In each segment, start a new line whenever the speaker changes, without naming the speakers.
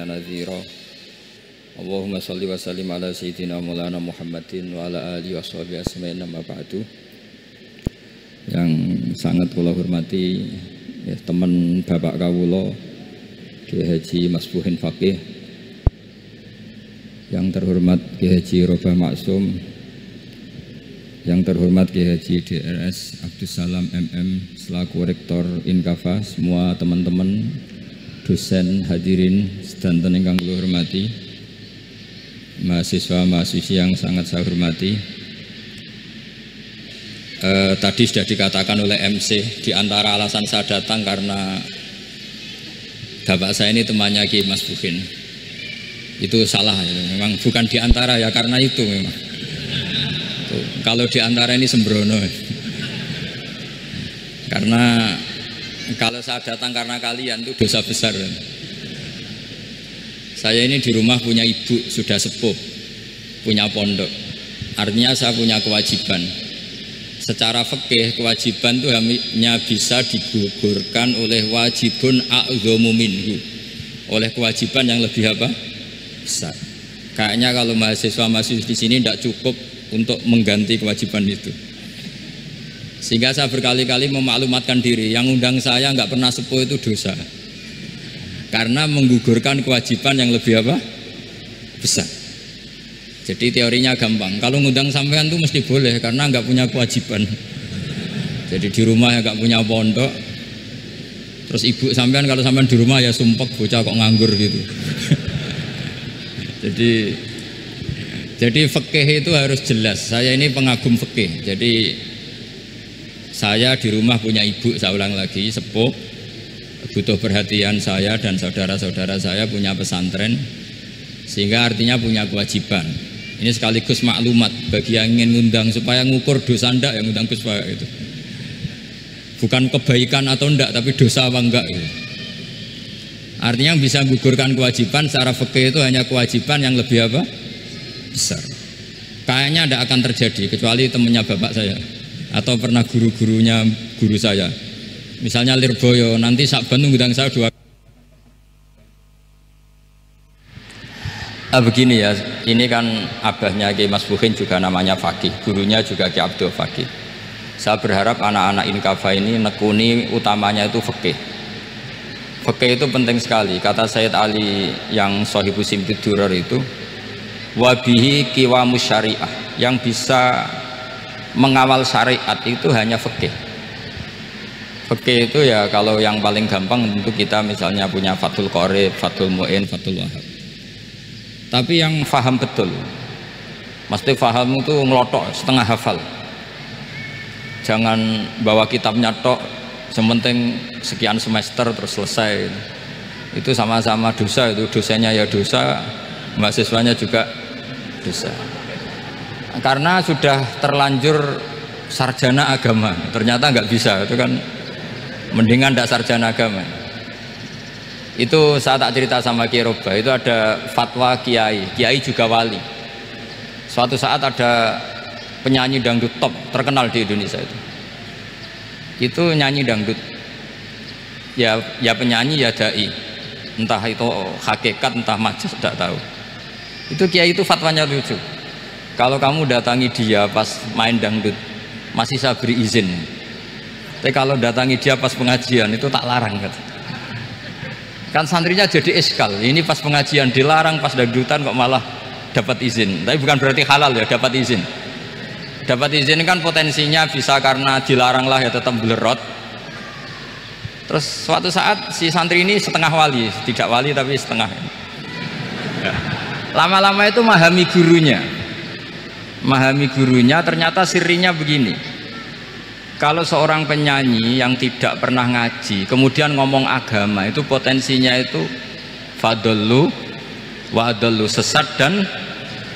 nadhira. Allahumma sholli wa sallim ala sayyidina maulana Muhammadin wa ala alihi washabihi asma'in amma ba'du. Yang sangat kula hormati ya, teman Bapak kawula Kiai Haji Masbuhin Faqih, yang terhormat Kiai Haji Robah Maksum, yang terhormat Kiai Haji DRS Abdus Salam MM selaku Rektor Inkafa, semua teman-teman dosen hadirin sedanten ingkang kula hormati, mahasiswa-mahasiswi yang sangat saya hormati. Tadi sudah dikatakan oleh MC, di antara alasan saya datang karena bapak saya ini temannya Kiai Masbuhin. Itu salah ya, memang bukan di antara ya, karena itu memang. Tuh, kalau di antara ini sembrono. Karena kalau saya datang karena kalian itu dosa besar. Saya ini di rumah punya ibu sudah sepuh, punya pondok. Artinya saya punya kewajiban. Secara fikih kewajiban itu hanya bisa digugurkan oleh wajibun a'dhamu minhu, oleh kewajiban yang lebih apa? Besar. Kayaknya kalau mahasiswa-mahasiswa di sini tidak cukup untuk mengganti kewajiban itu. Sehingga saya berkali-kali memaklumatkan diri, yang undang saya nggak pernah sepuh itu dosa. Karena menggugurkan kewajiban yang lebih apa? Besar. Jadi teorinya gampang. Kalau ngundang sampean itu mesti boleh karena nggak punya kewajiban. Jadi di rumah ya nggak punya pondok. Terus ibu sampean kalau sampean di rumah ya sumpek, bocah kok nganggur gitu. Jadi fikih itu harus jelas. Saya ini pengagum fikih. Jadi saya di rumah punya ibu, saya ulang lagi, sepuh, butuh perhatian saya dan saudara-saudara saya punya pesantren, sehingga artinya punya kewajiban. Ini sekaligus maklumat bagi yang ingin ngundang supaya ngukur dosa ndak yang ngundang Gus itu. Bukan kebaikan atau ndak, tapi dosa apa enggak gitu. Artinya bisa gugurkan kewajiban secara fikih itu hanya kewajiban yang lebih apa? Besar. Kayaknya tidak akan terjadi kecuali temannya bapak saya atau pernah guru-gurunya guru saya. Misalnya Lirboyo, nanti Sakban ngundang saya 2 begini ya, ini kan abahnya Kiai Masbuhin juga namanya Faqih, gurunya juga Kiai Abdul Faqih. Saya berharap anak-anak Inkafa ini nekuni utamanya itu fikih. Fikih itu penting sekali. Kata Sayyid Ali yang Shahibu Simtud Durar itu, wabihi qiwamus syariah, yang bisa mengawal syariat itu hanya fikih. Fikih itu ya kalau yang paling gampang tentu kita misalnya punya Fathul Qorib, Fathul Mu'in, Fathul Wahab. Tapi yang faham betul, mesti faham itu ngelotok setengah hafal. Jangan bawa kitabnya tok, sementing sekian semester terus selesai. Itu sama-sama dosa, itu dosanya ya dosa, mahasiswanya juga dosa. Karena sudah terlanjur sarjana agama, ternyata nggak bisa, itu kan mendingan tidak sarjana agama. Itu saya tak cerita sama Kiai Robah, itu ada fatwa kiai juga wali. Suatu saat ada penyanyi dangdut top terkenal di Indonesia itu nyanyi dangdut, ya penyanyi ya dai, entah itu hakikat entah majas tidak tahu. Itu kiai itu fatwanya lucu. Kalau kamu datangi dia pas main dangdut masih saya beri izin, tapi kalau datangi dia pas pengajian itu tak larang kata. Kan santrinya jadi eskal, ini pas pengajian dilarang, pas dangdutan kok malah dapat izin. Tapi bukan berarti halal ya, dapat izin. Dapat izin kan potensinya bisa karena dilarang lah ya tetap belerot. Terus suatu saat si santri ini setengah wali, tidak wali tapi setengah. Lama-lama itu memahami gurunya, ternyata sirinya begini. Kalau seorang penyanyi yang tidak pernah ngaji kemudian ngomong agama, itu potensinya itu fadallu wa adallu, sesat dan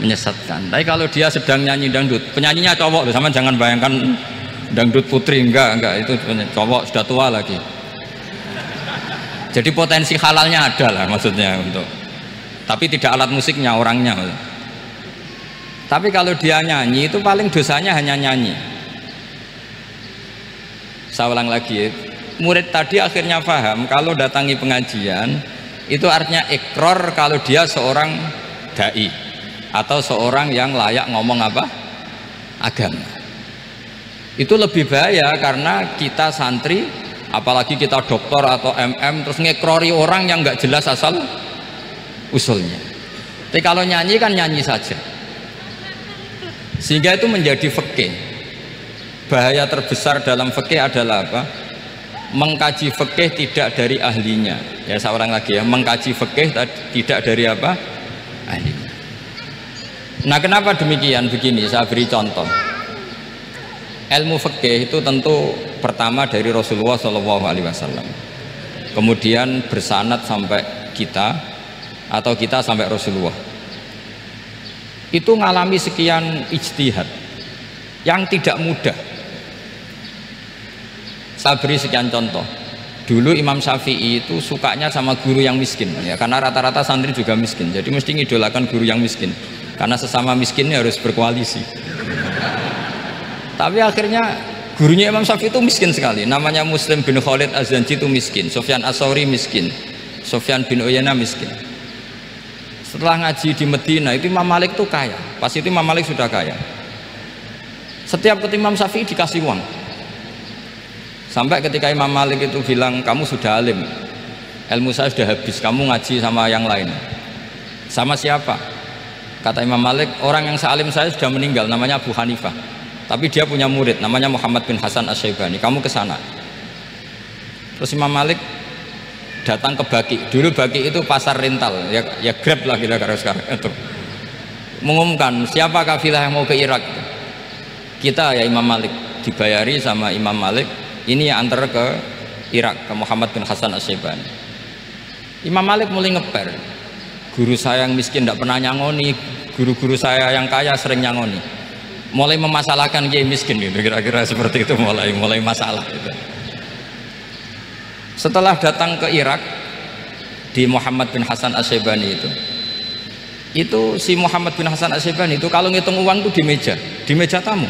menyesatkan. Tapi kalau dia sedang nyanyi dangdut, penyanyinya cowok loh, sama jangan bayangkan dangdut putri, enggak itu cowok sudah tua lagi. Jadi potensi halalnya ada lah maksudnya untuk, tapi tidak alat musiknya, orangnya. Tapi kalau dia nyanyi itu paling dosanya hanya nyanyi. Saya ulang lagi, murid tadi akhirnya paham kalau datangi pengajian Itu artinya ikrar kalau dia seorang dai atau seorang yang layak ngomong apa? Agama. Itu lebih bahaya karena kita santri, apalagi kita doktor atau MM, terus ngekrori orang yang nggak jelas asal usulnya. Tapi kalau nyanyi kan nyanyi saja, sehingga itu menjadi fikih. Bahaya terbesar dalam fikih adalah apa? Mengkaji fikih tidak dari ahlinya. Ya, seorang lagi ya, mengkaji fikih tidak dari apa? Ahlinya. Nah, kenapa demikian? Begini, saya beri contoh. Ilmu fikih itu tentu pertama dari Rasulullah SAW, kemudian bersanad sampai kita atau kita sampai Rasulullah. Itu ngalami sekian ijtihad yang tidak mudah. Saya beri sekian contoh. Dulu Imam Syafi'i itu sukanya sama guru yang miskin, ya, karena rata-rata santri juga miskin, jadi mesti ngidolakan guru yang miskin, karena sesama miskinnya harus berkoalisi. Tapi akhirnya gurunya Imam Syafi'i itu miskin sekali, namanya Muslim bin Khalid Az-Zanji itu miskin, Sufyan As-Sauri miskin, Sufyan bin Uyainah miskin. Setelah ngaji di Medina itu Imam Malik itu kaya, pas itu Imam Malik sudah kaya. Setiap ketemu Imam Syafi'i dikasih uang. Sampai ketika Imam Malik itu bilang, kamu sudah alim, ilmu saya sudah habis, kamu ngaji sama yang lain. Sama siapa? Kata Imam Malik, orang yang sealim saya sudah meninggal, namanya Abu Hanifah, tapi dia punya murid namanya Muhammad bin Hasan Asy-Syaibani, kamu ke sana. Terus Imam Malik datang ke Baki. Dulu Baki itu pasar rental, ya Grab lah kita sekarang itu. Mengumumkan siapa kafilah yang mau ke Irak. Kita ya Imam Malik, dibayari sama Imam Malik, ini antar ke Irak, ke Muhammad bin Hasan Asy-Syaibani. Imam Malik mulai ngeper, guru saya yang miskin tidak pernah nyangoni, guru-guru saya yang kaya sering nyangoni. Mulai memasalahkan kiai miskin gitu, kira-kira seperti itu, mulai masalah gitu. Setelah datang ke Irak di Muhammad bin Hasan Asy-Syaibani itu si Muhammad bin Hasan Asy-Syaibani itu kalau ngitung uang itu di meja tamu.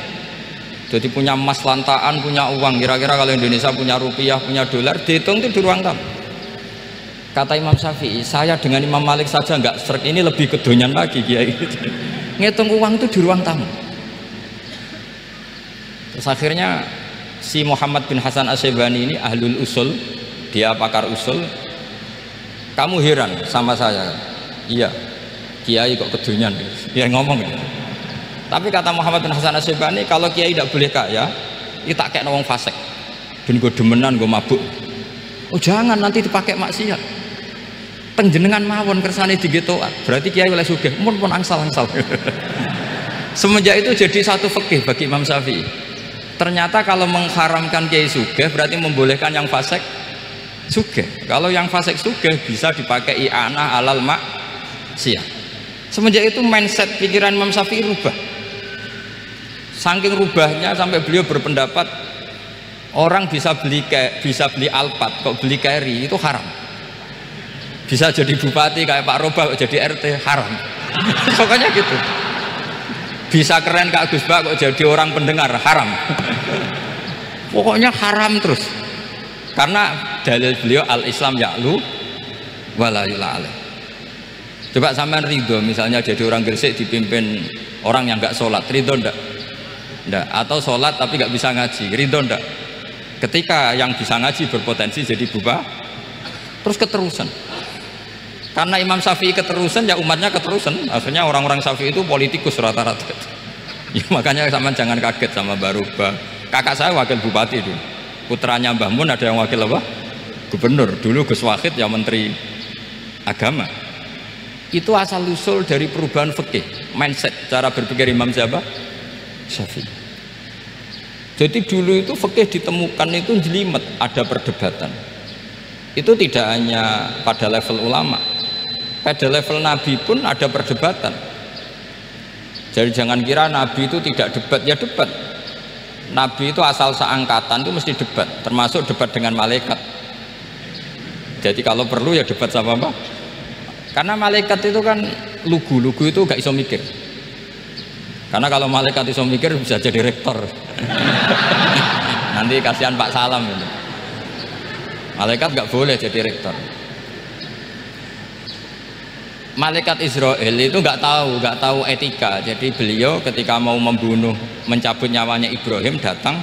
Jadi punya emas lantaan, punya uang, kira-kira kalau Indonesia punya rupiah, punya dolar, dihitung itu di ruang tamu. Kata Imam Syafi'i, saya dengan Imam Malik saja nggak serik, ini lebih kedonyan lagi kiai. Ngitung uang itu di ruang tamu. Terus akhirnya si Muhammad bin Hasan Asy-Syaibani ini ahlul usul, dia pakar usul. Kamu heran sama saya? Iya, kiai kok kedonyan, dia ngomong gitu. Tapi kata Muhammad bin Hasan Asy-Syaibani, kalau kiai tidak boleh kaya, itu tak kayak wong fasik, ben gue demenan, gue mabuk. Oh jangan, nanti dipakai maksiat. Tenjenengan mawon kersane digetokan, berarti kiai oleh sugih, pun angsal-angsal. Semenjak itu jadi satu fikih bagi Imam Syafi'i. Ternyata kalau mengharamkan kiai sugih berarti membolehkan yang fasik sugih. Kalau yang fasik sugih bisa dipakai i'anah alal maksiat. Semenjak itu mindset pikiran Imam Syafi'i rubah. Saking rubahnya sampai beliau berpendapat orang bisa beli Alphard, kok beli carry itu haram. Bisa jadi bupati kayak Pak Roba, kok jadi RT haram. Pokoknya gitu. Bisa keren Kak Gus Bak, kok jadi orang pendengar haram. Pokoknya haram terus. Karena dalil beliau al-Islam ya'lu wala yula alaih. Coba sampean ridho misalnya jadi orang Gresik dipimpin orang yang nggak sholat, ridho ndak? Ndak. Atau sholat tapi nggak bisa ngaji, ridho ndak? Ketika yang bisa ngaji berpotensi jadi bubar, terus keterusan. Karena Imam Syafi'i keterusan, ya umatnya keterusan. Akhirnya orang-orang Syafi'i itu politikus rata-rata. Ya, makanya sama jangan kaget sama Baruba. Kakak saya wakil bupati dulu. Putranya Mbah Mun ada yang wakil apa? Gubernur. Dulu Gus Wahid ya menteri agama. Itu asal usul dari perubahan fikih, mindset, cara berpikir Imam siapa? Syafi'i. Jadi dulu itu fikih ditemukan itu jelimet, ada perdebatan. Itu tidak hanya pada level ulama, pada level Nabi pun ada perdebatan. Jadi jangan kira Nabi itu tidak debat, ya debat. Nabi itu asal seangkatan itu mesti debat, termasuk debat dengan malaikat. Jadi kalau perlu ya debat sama apa? Karena malaikat itu kan lugu itu gak iso mikir. Karena kalau malaikat iso mikir bisa jadi rektor. Nanti kasihan Pak Salam itu. Malaikat gak boleh jadi rektor. malaikat Israel itu nggak tahu etika. Jadi beliau ketika mau membunuh, mencabut nyawanya Ibrahim, datang,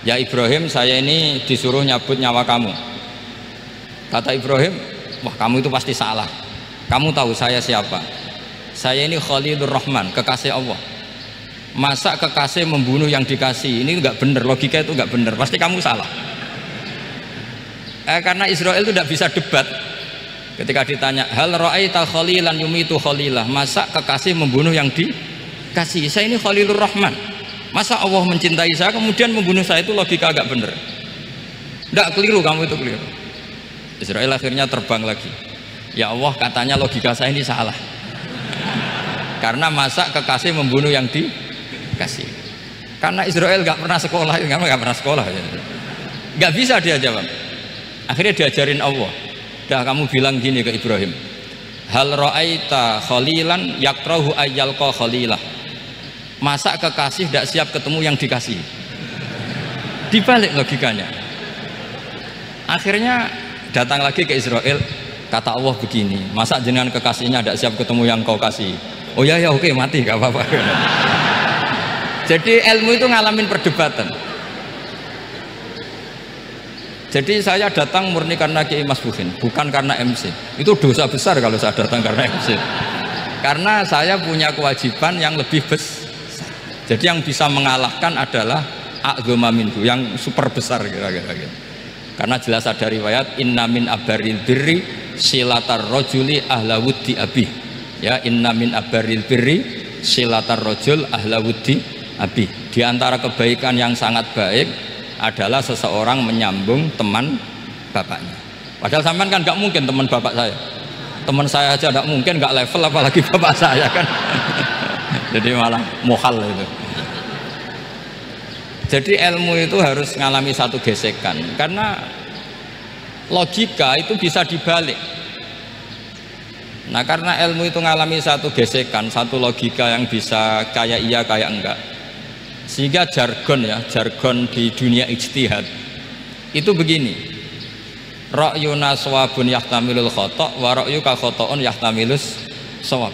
ya Ibrahim, saya ini disuruh nyabut nyawa kamu. Kata Ibrahim, wah kamu itu pasti salah. Kamu tahu saya siapa? Saya ini Khalilur Rahman, kekasih Allah. Masa kekasih membunuh yang dikasih? Ini nggak benar, logika itu nggak benar. Pasti kamu salah. Karena Israel itu tidak bisa debat. Ketika ditanya, hal ra'aita khalilan yumitu khalilah, masa kekasih membunuh yang dikasih? Saya ini Khalilur Rahman. Masa Allah mencintai saya kemudian membunuh saya? Itu logika agak bener. Tidak, keliru, kamu itu keliru. Israel akhirnya terbang lagi. Ya Allah, katanya logika saya ini salah. Karena masa kekasih membunuh yang dikasih? Karena Israel nggak pernah sekolah, nggak pernah sekolah, nggak bisa dia jawab. Akhirnya diajarin Allah. Dah kamu bilang gini ke Ibrahim, hal ra'aita khalilan yakrahu ayyalqa khalilah, masa kekasih tidak siap ketemu yang dikasih? Dibalik logikanya. Akhirnya datang lagi ke Israel, kata Allah begini, masa jenengan kekasihnya tidak siap ketemu yang kau kasih? Oh ya ya, oke, mati gak apa-apa. Jadi ilmu itu ngalamin perdebatan. Jadi saya datang murni karena Kiai Masbuhin, bukan karena MC. Itu dosa besar kalau saya datang karena MC. Karena saya punya kewajiban yang lebih besar. Jadi yang bisa mengalahkan adalah a'dzama minhu, yang super besar kira-kira gitu. Karena jelas ada riwayat inna min abaril birri silatar rajuli ahla wuddi abi. Ya, inna min abaril birri silatar rajul ahla wuddi abi. Di antara kebaikan yang sangat baik adalah seseorang menyambung teman bapaknya. Padahal sampean kan nggak mungkin teman bapak saya. Teman saya aja nggak mungkin, nggak level apalagi bapak saya kan. Jadi malah mohal itu. Jadi ilmu itu harus mengalami satu gesekan, karena logika itu bisa dibalik. Nah, karena ilmu itu mengalami satu gesekan, satu logika yang bisa kayak iya kayak enggak, sehingga jargon di dunia ijtihad itu begini, ra'yuna shawabun yahtamilul khata' wa ra'yuka khata'un yahtamilus shawab.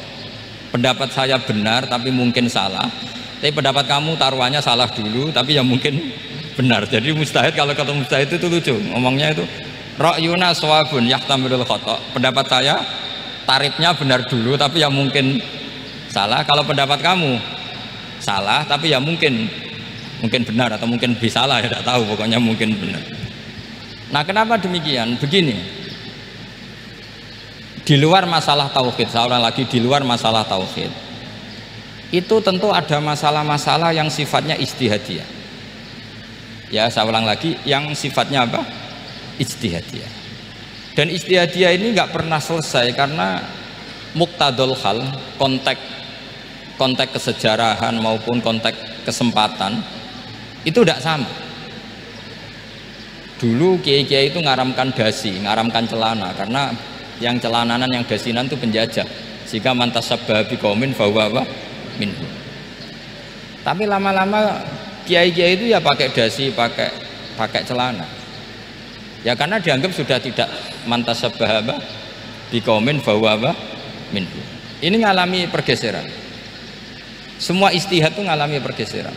Pendapat saya benar tapi mungkin salah, tapi pendapat kamu taruhannya salah dulu tapi ya mungkin benar. Jadi mustahid, kalau kata mustahid itu lucu ngomongnya, itu ra'yuna shawabun yahtamilul khata', pendapat saya tarifnya benar dulu tapi ya mungkin salah. Kalau pendapat kamu salah tapi ya mungkin benar atau mungkin bisa salah, ya tidak tahu, pokoknya mungkin benar. Nah, kenapa demikian? Begini, di luar masalah tauhid, seorang lagi di luar masalah tauhid itu tentu ada masalah-masalah yang sifatnya ijtihadiyah. Ya, saya ulang lagi, yang sifatnya apa? Ijtihadiyah. Dan ijtihadiyah ini nggak pernah selesai karena muqtadul hal, konteks kesejarahan maupun konteks kesempatan itu tidak sama. Dulu kiai-kiai itu ngaramkan dasi, ngaramkan celana, karena yang celananan yang dasinan itu penjajah, sehingga mantasabbaha biqaumin fahuwa minhu. Tapi lama-lama kiai-kiai itu ya pakai dasi, pakai celana. Ya karena dianggap sudah tidak mantasabbaha biqaumin fahuwa minhu. Ini ngalami pergeseran. Semua istihad itu ngalami pergeseran.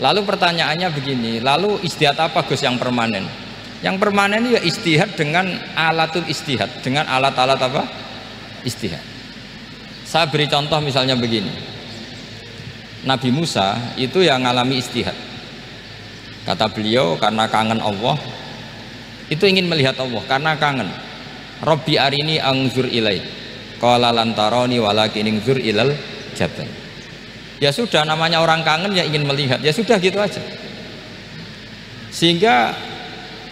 Lalu pertanyaannya begini, lalu istihad apa Gus yang permanen? Yang permanen ya istihad dengan alatul istihad, dengan alat-alat apa? Istihad. Saya beri contoh misalnya begini, Nabi Musa itu yang ngalami istihad. Kata beliau karena kangen Allah, itu ingin melihat Allah karena kangen. Rabbi arini anzur ilai, qala lan tarani walakin anzur ilal jabal. Ya sudah, namanya orang kangen ya ingin melihat, ya sudah gitu aja. Sehingga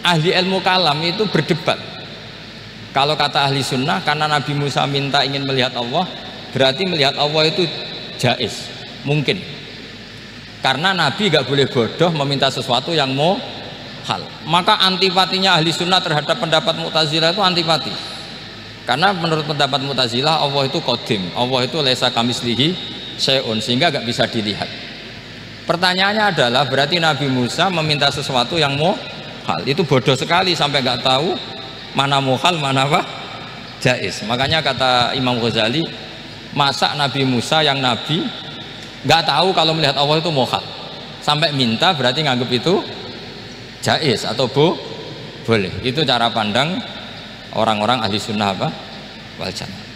ahli ilmu kalam itu berdebat. Kalau kata ahli sunnah, karena Nabi Musa minta ingin melihat Allah, berarti melihat Allah itu jaiz, mungkin. Karena Nabi gak boleh bodoh meminta sesuatu yang mohal. Maka antipatinya ahli sunnah terhadap pendapat Mu'tazilah itu antipati. Karena menurut pendapat Mu'tazilah Allah itu qadim, Allah itu laisa kamislihi syai'un, sehingga gak bisa dilihat. Pertanyaannya adalah berarti Nabi Musa meminta sesuatu yang mohal, itu bodoh sekali sampai gak tahu mana mohal mana apa jais. Makanya kata Imam Ghazali, masa Nabi Musa yang nabi nggak tahu kalau melihat Allah itu mukhal, sampai minta berarti nganggep itu jais atau boleh. Itu cara pandang orang-orang ahli sunnah apa wal jamaah.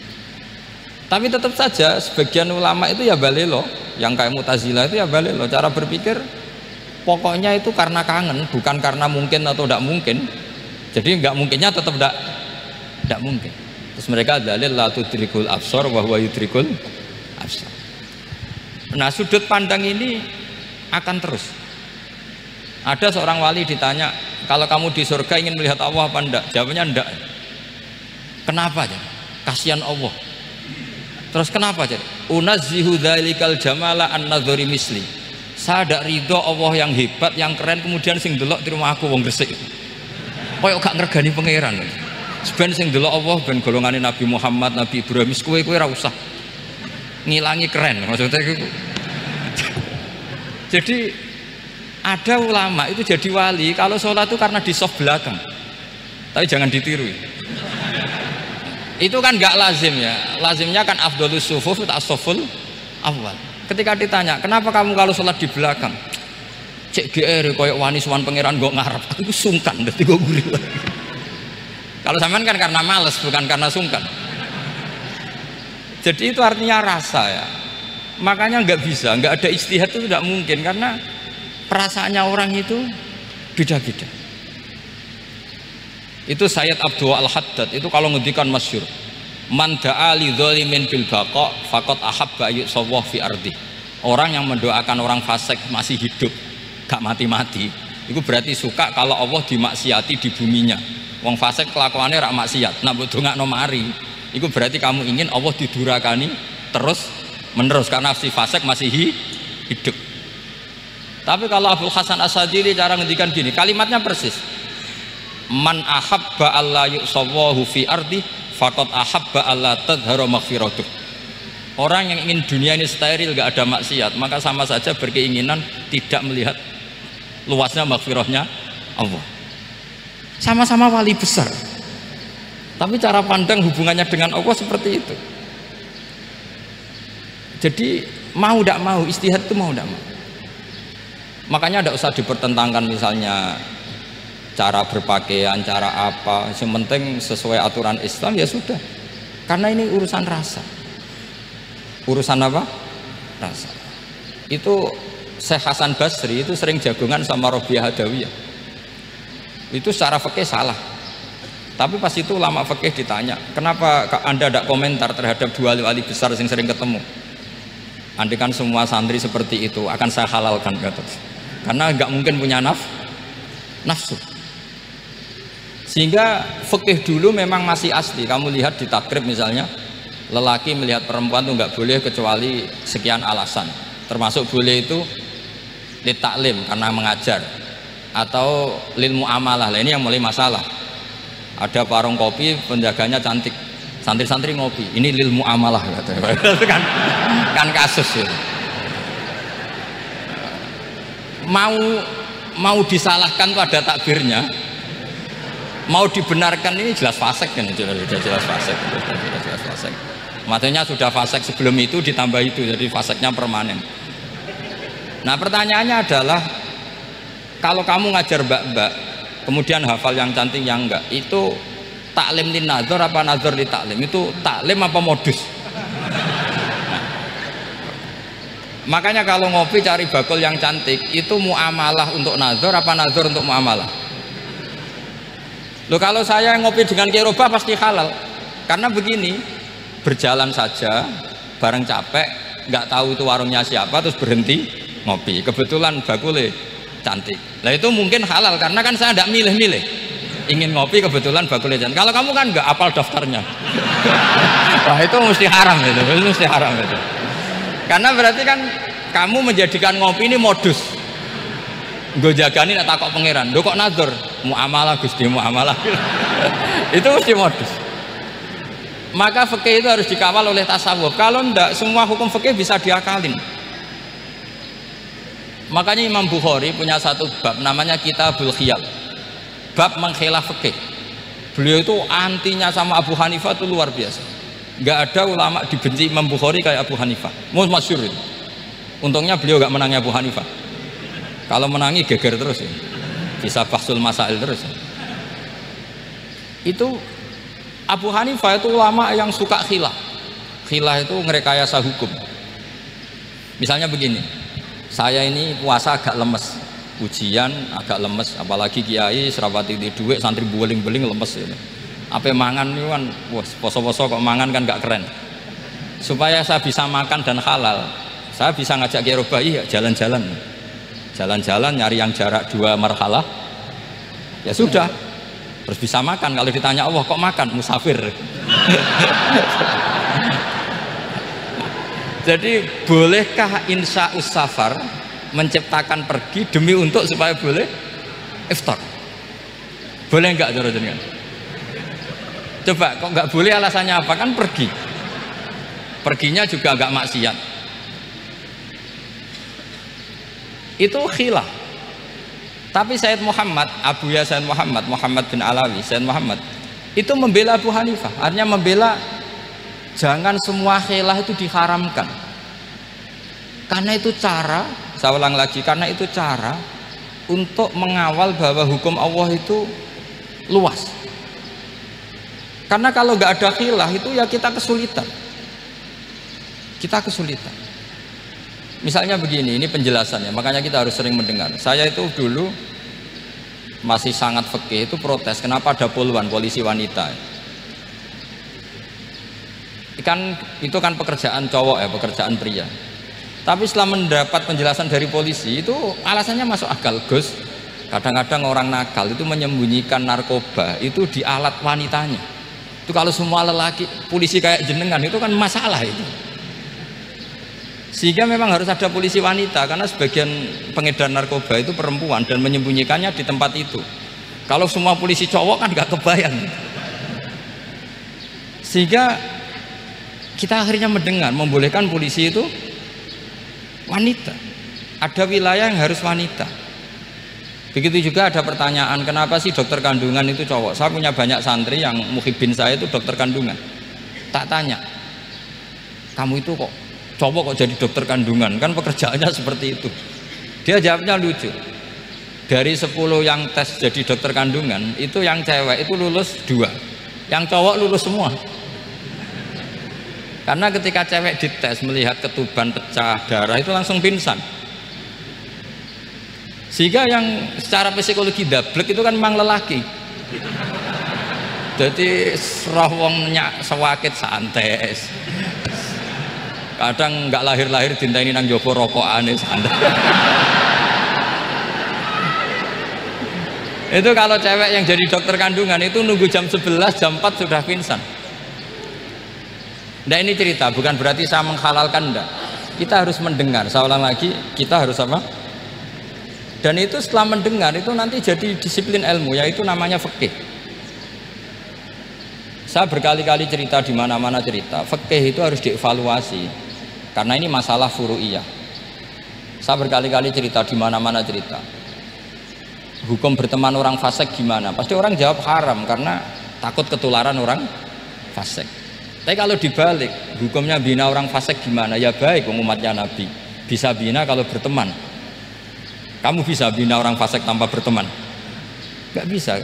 Tapi tetap saja sebagian ulama itu ya balelo, yang kayak Mu'tazilah itu ya balelo, cara berpikir pokoknya itu karena kangen, bukan karena mungkin atau tidak mungkin. Jadi nggak mungkinnya tetap tidak mungkin. Terus mereka dalil la tudrikul absar wa huwa yudrikul absar. Nah, sudut pandang ini akan terus. Ada seorang wali ditanya, kalau kamu di surga ingin melihat Allah apa enggak? Jawabannya enggak. Kenapa aja? Kasihan Allah. Terus kenapa jadi? Unazzihu dzalikal jamala an nadhari misli. Saya tidak ridho Allah yang hebat, yang keren kemudian sing delok di rumah aku wong Gresik. Koyok gak ngergani pangeran. Sebenarnya sing delok Allah ben golongane Nabi Muhammad, Nabi Ibrahim, kowe ora usah ngilangi keren maksudnya itu. Jadi ada ulama itu jadi wali kalau sholat itu karena di soft belakang. Tapi jangan ditiru. Itu kan gak lazim ya. Lazimnya kan afdhalus sufuf as-saful awal. Ketika ditanya, kenapa kamu kalau sholat di belakang? Cek GR koyok wani suwan pangeran gak ngarep. Aku sungkan dadi gue gurih lagi. Kalau sampean kan karena males, bukan karena sungkan. Jadi itu artinya rasa ya. Makanya nggak bisa, nggak ada ijtihad itu tidak mungkin karena perasaannya orang itu beda-beda. Itu Sayyid Abdul Al-Haddad itu kalau ngendikan masyhur, man da'a li dzalimin bil baqa faqad ahabba yusawwah fi ardi. Orang yang mendoakan orang fasik masih hidup, gak mati-mati, itu berarti suka kalau Allah dimaksiati di buminya. Wong fasik kelakuannya rak maksiat, nak mbok dongakno mari, itu berarti kamu ingin Allah didurakani terus menerus karena si fasik masih hidup. Tapi kalau Abdul Hasan As-Sadili cara ngendikan gini, kalimatnya persis. Man ahabba alla yusawwahu fi ardi faqad ahabba alla tadhharu maghfiratuh. Orang yang ingin dunia ini steril gak ada maksiat, maka sama saja berkeinginan tidak melihat luasnya maghfirahnya Allah. Sama-sama wali besar, tapi cara pandang hubungannya dengan Allah seperti itu. Jadi mau tidak mau, istihad itu mau tidak mau. Makanya tidak usah dipertentangkan misalnya cara berpakaian, cara apa, yang penting sesuai aturan Islam ya sudah. Karena ini urusan rasa. Urusan apa? Rasa. Itu Syekh Hasan Basri itu sering jagongan sama Robiah Hadawiyah. Itu secara fikih salah. Tapi pas itu ulama fikih ditanya, kenapa Anda tidak komentar terhadap dua wali besar yang sering ketemu? Andai kan semua santri seperti itu akan saya halalkan, kata. Karena nggak mungkin punya nafsu. Sehingga fikih dulu memang masih asli. Kamu lihat di takrib misalnya, lelaki melihat perempuan itu nggak boleh kecuali sekian alasan. Termasuk boleh itu li taklim karena mengajar, atau lil muamalah. Lah ini yang mulai masalah. Ada warung kopi, penjaganya cantik, santri-santri ngopi, ini lil muamalah kan kasus ya. Mau disalahkan tuh ada takbirnya, mau dibenarkan ini jelas fasik kan, jelas fasik. Maksudnya sudah fasik sebelum itu ditambah itu, jadi fasiknya permanen. Nah pertanyaannya adalah, kalau kamu ngajar mbak-mbak kemudian hafal yang cantik yang enggak, itu taklim lin nazar apa nazar li taklim? Itu taklim apa modus? Makanya kalau ngopi cari bakul yang cantik, itu muamalah untuk nazar apa nazar untuk muamalah? Loh, kalau saya ngopi dengan kirobah pasti halal. Karena begini, berjalan saja, bareng capek, nggak tahu itu warungnya siapa, terus berhenti ngopi. Kebetulan bakulnya cantik. Nah itu mungkin halal karena kan saya tidak milih-milih. Ingin ngopi kebetulan bakulnya cantik. Kalau kamu kan nggak apal daftarnya. Wah itu mesti haram itu, mesti haram itu. Karena berarti kan kamu menjadikan ngopi ini modus. Gue jagani nak takok pangeran. Lo kok nazar? Muamalah Gusti, muamalah. Itu mesti modus. Maka fikih itu harus dikawal oleh tasawuf. Kalau ndak, semua hukum fikih bisa diakalin. Makanya Imam Bukhari punya satu bab namanya Kitabul Khiyal. Bab mengkhilaf fikih. Beliau itu antinya sama Abu Hanifah itu luar biasa. Nggak ada ulama dibenci Imam Bukhari kayak Abu Hanifah. Masyhur itu. Untungnya beliau nggak menangi Abu Hanifah. Kalau menangi geger terus ya. Bisa bahsul masail terus ya. Itu Abu Hanifah itu ulama yang suka khilah. Khilah itu ngerekayasa hukum. Misalnya begini, saya ini puasa agak lemes, ujian agak lemes, apalagi kiai serapati di duit, santri beling-beling lemes ini. Apa mangan itu kan, wah poso-poso kok mangan kan gak keren. Supaya saya bisa makan dan halal, saya bisa ngajak Kiai Robai jalan-jalan, jalan-jalan nyari yang jarak 2 marhalah, ya sudah, terus bisa makan. Kalau ditanya Allah kok makan, musafir. Jadi bolehkah insya'us safar menciptakan pergi demi untuk supaya boleh iftar? Boleh enggak cara jenengan? Coba kok enggak boleh, alasannya apa? Kan pergi. Perginya juga enggak maksiat. Itu khilaf. Tapi Sayyid Muhammad, Abu Ya Sayyid Muhammad bin Alawi, Sayyid Muhammad itu membela Abu Hanifah, artinya membela jangan semua khilaf itu diharamkan. Karena itu cara, saya ulang lagi, karena itu cara untuk mengawal bahwa hukum Allah itu luas. Karena kalau nggak ada khilaf itu ya kita kesulitan. Kita kesulitan. Misalnya begini, ini penjelasannya, makanya kita harus sering mendengar. Saya itu dulu masih sangat fikih itu protes, kenapa ada poluan polisi wanita? Itu kan pekerjaan cowok ya, pekerjaan pria. Tapi setelah mendapat penjelasan dari polisi itu alasannya masuk akal, Gus. Kadang-kadang orang nakal itu menyembunyikan narkoba itu di alat wanitanya. Itu kalau semua lelaki polisi kayak jenengan itu kan masalah itu. Sehingga memang harus ada polisi wanita karena sebagian pengedar narkoba itu perempuan dan menyembunyikannya di tempat itu. Kalau semua polisi cowok kan nggak kebayang. Sehingga kita akhirnya mendengar membolehkan polisi itu wanita. Ada wilayah yang harus wanita. Begitu juga ada pertanyaan, kenapa sih dokter kandungan itu cowok? Saya punya banyak santri yang muhibin saya itu dokter kandungan. Tak tanya, kamu itu kok cowok kok jadi dokter kandungan? Kan pekerjaannya seperti itu. Dia jawabnya lucu. Dari 10 yang tes jadi dokter kandungan, itu yang cewek itu lulus 2, yang cowok lulus semua. Karena ketika cewek dites melihat ketuban pecah darah itu langsung pingsan. Sehingga yang secara psikologi dablek itu kan memang lelaki. Jadi roh wongnya sewakit santai. Kadang nggak lahir-lahir dintaini nang jopo rokokane santai. Itu kalau cewek yang jadi dokter kandungan itu nunggu jam 11, jam 4 sudah pingsan. Nah ini cerita, bukan berarti saya menghalalkan, enggak. Kita harus mendengar, saya ulang lagi, kita harus apa? Dan itu setelah mendengar itu nanti jadi disiplin ilmu, yaitu namanya fikih. Saya berkali-kali cerita di mana-mana cerita, fikih itu harus dievaluasi karena ini masalah furu'iyah. Saya berkali-kali cerita di mana-mana cerita. Hukum berteman orang fasik gimana? Pasti orang jawab haram karena takut ketularan orang fasik. Tapi kalau dibalik, hukumnya bina orang fasik gimana? Ya baik, umatnya Nabi bisa bina kalau berteman. Kamu bisa bina orang fasik tanpa berteman? Gak bisa.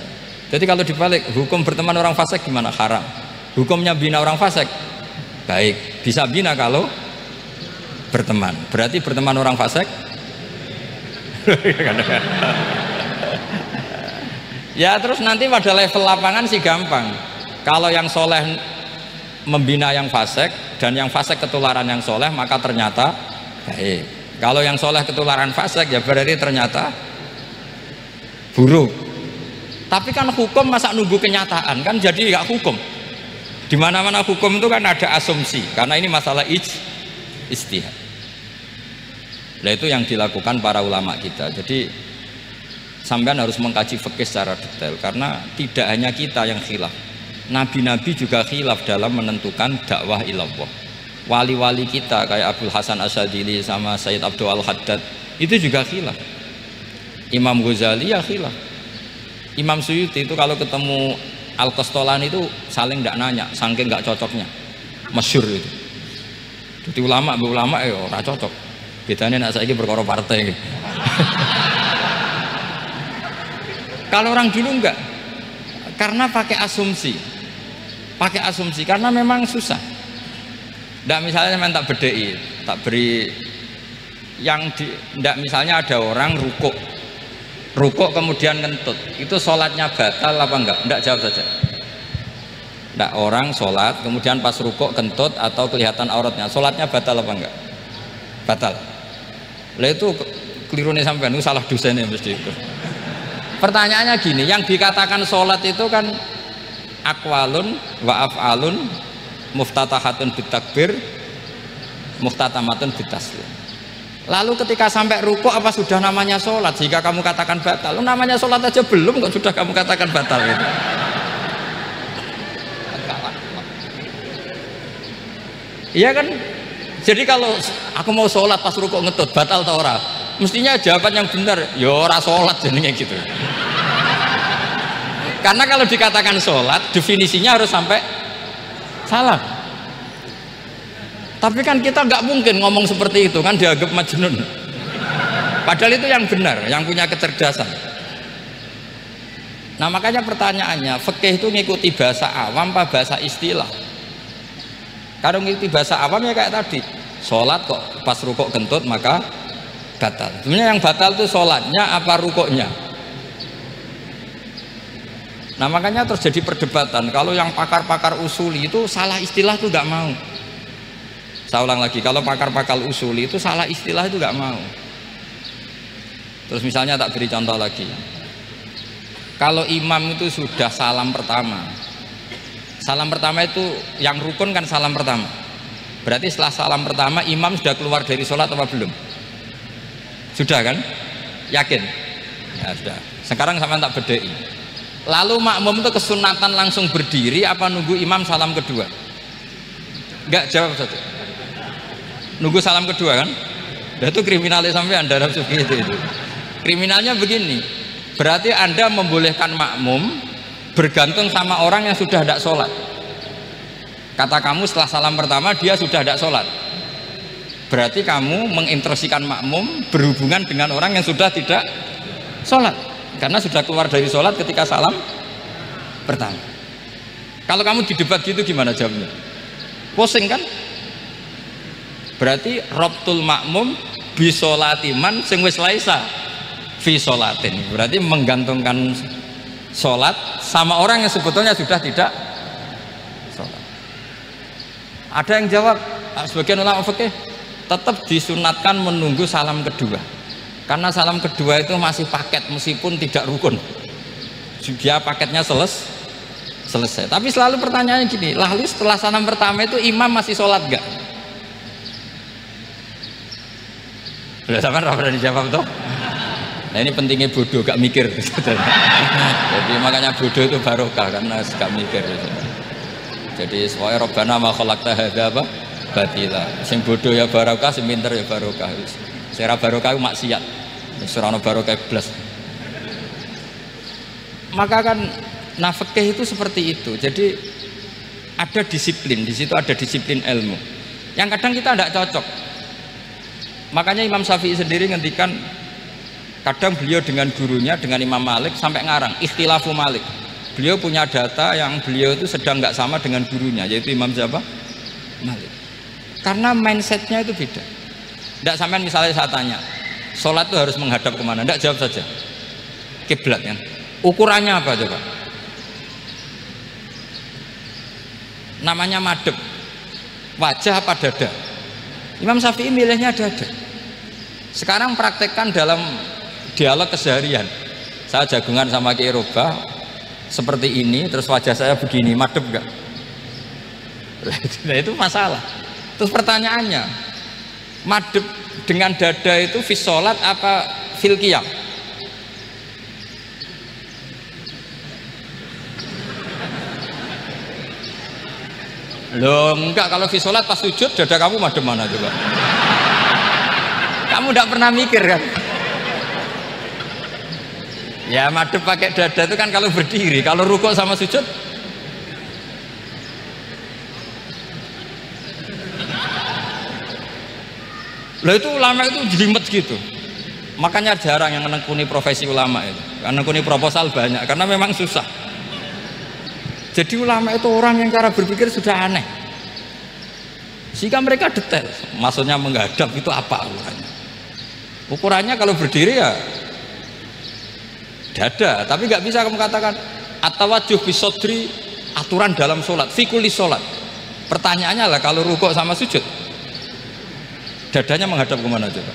Jadi kalau dibalik, hukum berteman orang fasik gimana? Haram. Hukumnya bina orang fasik baik, bisa bina kalau berteman. Berarti berteman orang fasik ya terus nanti pada level lapangan sih gampang. Kalau yang soleh membina yang fasik dan yang fasik ketularan yang soleh, maka ternyata baik. Kalau yang soleh ketularan fasik ya berarti ternyata buruk. Tapi kan hukum masa nunggu kenyataan, kan jadi nggak hukum. Di mana-mana hukum itu kan ada asumsi, karena ini masalah ijtihad. Nah itu yang dilakukan para ulama kita. Jadi sampean harus mengkaji fikih secara detail karena tidak hanya kita yang khilaf. Nabi-nabi juga khilaf dalam menentukan dakwah ilallah. Wali-wali kita kayak Abdul Hasan Asyadili sama Sayyid Abdul Al-Haddad itu juga khilaf. Imam Ghazali ya khilaf. Imam Suyuti itu kalau ketemu Al-Qastolani itu saling tidak nanya, saking nggak cocoknya, masyhur itu. Jadi ulama ya ora cocok. Bedanya nak saiki perkara partai. Kalau orang dulu enggak, karena pakai asumsi, karena memang susah. Nggak misalnya memang tak bedai, tak beri yang nggak misalnya ada orang rukuk kemudian ngentut, itu sholatnya batal apa enggak jawab saja. Nggak, orang sholat kemudian pas rukuk kentut atau kelihatan auratnya, sholatnya batal apa enggak? Batal. Lah itu keliru nih sampean, itu salah dosennya mesti itu. Pertanyaannya gini, yang dikatakan sholat itu kan aqwalun wa af'alun muftatahatun bitakbir muftatamatun bitaslim. Lalu ketika sampai rukuk apa sudah namanya sholat jika kamu katakan batal? Namanya sholat aja belum kok sudah kamu katakan batal gitu. Iya kan? Jadi kalau aku mau sholat pas rukuk ngetut batal atau ora? Mestinya jawaban yang benar, ya ora sholat jadinya gitu. Karena kalau dikatakan sholat definisinya harus sampai salam. Tapi kan kita nggak mungkin ngomong seperti itu, kan dianggap majnun. Padahal itu yang benar, yang punya kecerdasan. Nah makanya pertanyaannya, fikih itu ngikuti bahasa awam apa bahasa istilah? Kalau ngikuti bahasa awam ya kayak tadi, sholat kok pas rukuk kentut maka batal. Sebenarnya yang batal itu sholatnya apa rukuknya? Nah makanya terjadi perdebatan. Kalau yang pakar-pakar usuli itu salah istilah itu nggak mau. Saya ulang lagi, kalau pakar-pakar usuli itu salah istilah itu nggak mau. Terus misalnya tak beri contoh lagi, kalau imam itu sudah salam pertama itu yang rukun kan salam pertama, berarti setelah salam pertama imam sudah keluar dari sholat apa belum? Sudah kan? Yakin? Ya sudah. Sekarang sama tak bedai. Lalu makmum itu kesunatan langsung berdiri apa nunggu imam salam kedua? Enggak, jawab saja. Nunggu salam kedua kan? Nah, itu kriminalnya sampai Anda nafsu gitu itu. Kriminalnya begini, berarti Anda membolehkan makmum bergantung sama orang yang sudah tidak sholat. Kata kamu setelah salam pertama dia sudah tidak sholat, berarti kamu menginstruksikan makmum berhubungan dengan orang yang sudah tidak sholat, karena sudah keluar dari sholat ketika salam pertama. Kalau kamu didebat gitu gimana jawabnya? Pusing kan? Berarti robtul makmum bisolatiman sing wis laisa fi sholatin, berarti menggantungkan sholat sama orang yang sebetulnya sudah tidak sholat. Ada yang jawab, sebagian ulama fikih tetap disunatkan menunggu salam kedua, karena salam kedua itu masih paket meskipun tidak rukun, dia paketnya selesai. Tapi selalu pertanyaannya gini, lalu setelah salam pertama itu imam masih sholat gak? Udah sama pernah dijawab toh? Nah ini pentingnya bodoh, gak mikir. Jadi makanya bodoh itu barokah karena gak mikir. Jadi soalnya Rabbana ma khalaqta hadza apa? Batila. Sing bodoh ya barokah, sing pinter ya barokah. Sira barokah maksiat. Ora ono barokah blas. Maka kan fikih itu seperti itu. Jadi ada disiplin, di situ ada disiplin ilmu. Yang kadang kita tidak cocok. Makanya Imam Syafi'i sendiri ngendikan, kadang beliau dengan gurunya, dengan Imam Malik sampai ngarang ikhtilafu Malik. Beliau punya data yang beliau itu sedang nggak sama dengan gurunya, yaitu Imam siapa? Malik. Karena mindsetnya itu beda. Tidak sampai misalnya saya tanya, sholat itu harus menghadap kemana? Tidak, jawab saja. Kiblat kan? Ukurannya apa coba? Namanya madhep. Wajah apa dada? Imam Syafi'i milihnya dada. Sekarang praktekkan dalam dialog keseharian. Saya jagungan sama Kiai Robah seperti ini, terus wajah saya begini, madhep gak? Nah itu masalah. Terus pertanyaannya, madhep dengan dada itu fi sholat apa fil qiyam? Loh enggak, kalau fi sholat pas sujud dada kamu madhep mana coba? Kamu tidak pernah mikir kan? Ya madhep pakai dada itu kan kalau berdiri, kalau rukuk sama sujud Lah itu ulama itu jelimet gitu. Makanya jarang yang menekuni profesi ulama itu. Menekuni proposal banyak karena memang susah. Jadi ulama itu orang yang cara berpikir sudah aneh. Sehingga mereka detail. Maksudnya menghadap itu apa ukurannya? Ukurannya kalau berdiri ya dada, tapi nggak bisa kamu katakan at-tawajjuh bisodri, aturan dalam sholat, fikuli sholat. Pertanyaannya lah kalau rukuk sama sujud, dadanya menghadap kemana coba?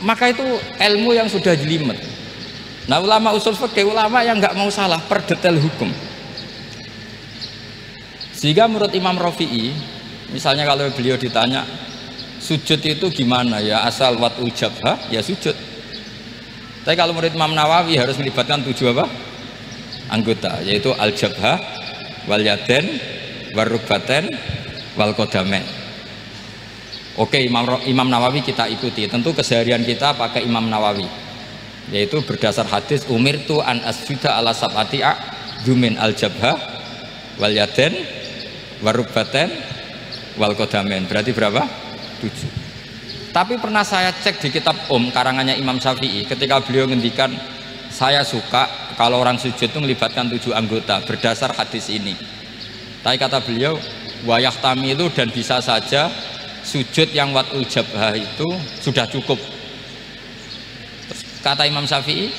Maka itu ilmu yang sudah jelimet. Nah ulama usul fikih, ulama yang nggak mau salah per detail hukum. Sehingga menurut Imam Rafi'i, misalnya kalau beliau ditanya sujud itu gimana ya, asal wat ujabha ya sujud. Tapi kalau menurut Imam Nawawi harus melibatkan 7 apa? Anggota, yaitu al-jabha wal yaden warukbaten wal kodamen. Oke, Imam Nawawi kita ikuti. Tentu keseharian kita pakai Imam Nawawi, yaitu berdasar hadis umirtu an asjuda ala sab'ati a'dzumin al-jabha wal yaden warukbaten wal kodamen. Berarti berapa? 7. Tapi pernah saya cek di kitab karangannya Imam Syafi'i, ketika beliau ngendikan saya suka kalau orang sujud itu melibatkan 7 anggota berdasar hadis ini. Tapi kata beliau wayah tamilu, dan bisa saja sujud yang watul jabhah itu sudah cukup. Terus kata Imam Syafi'i,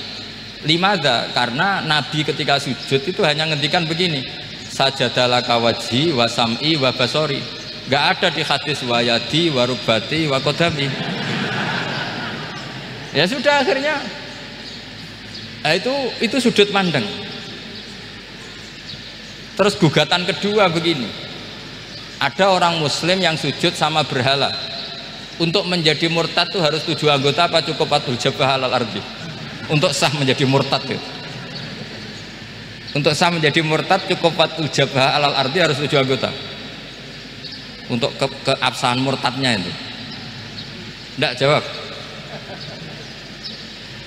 limadha, karena Nabi ketika sujud itu hanya ngendikan begini, sajadalaka wajhi wa sam'i wa basori. Nggak ada di hadis wayadi warubati wakodami. Ya sudah, akhirnya itu sudut pandang. Terus gugatan kedua begini, ada orang muslim yang sujud sama berhala. Untuk menjadi murtad itu harus 7 anggota apa cukup watul jabhah alal ardi? Untuk sah menjadi murtad itu, untuk sah menjadi murtad cukup watul jabhah alal ardi harus 7 anggota. Untuk keabsahan murtadnya itu enggak jawab.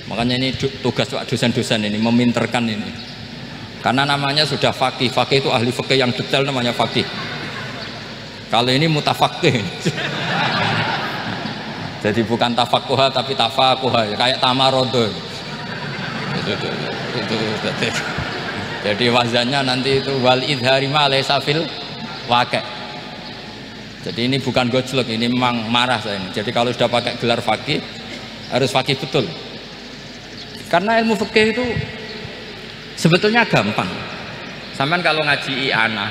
Makanya ini tugas dosen-dosen ini meminterkan ini, karena namanya sudah faqih. Faqih itu ahli fikih yang detail, namanya faqih. Kalau ini mutafaqih. Jadi bukan tafakuha tapi tafakuha, kayak tamarodo. Jadi wazannya nanti itu wal idhari ma laysa fil waqi'. Jadi ini bukan gojlok, ini memang marah saya ini. Jadi kalau sudah pakai gelar fakih harus fakih betul. Karena ilmu fikih itu sebetulnya gampang. Sampean kalau ngaji i'anah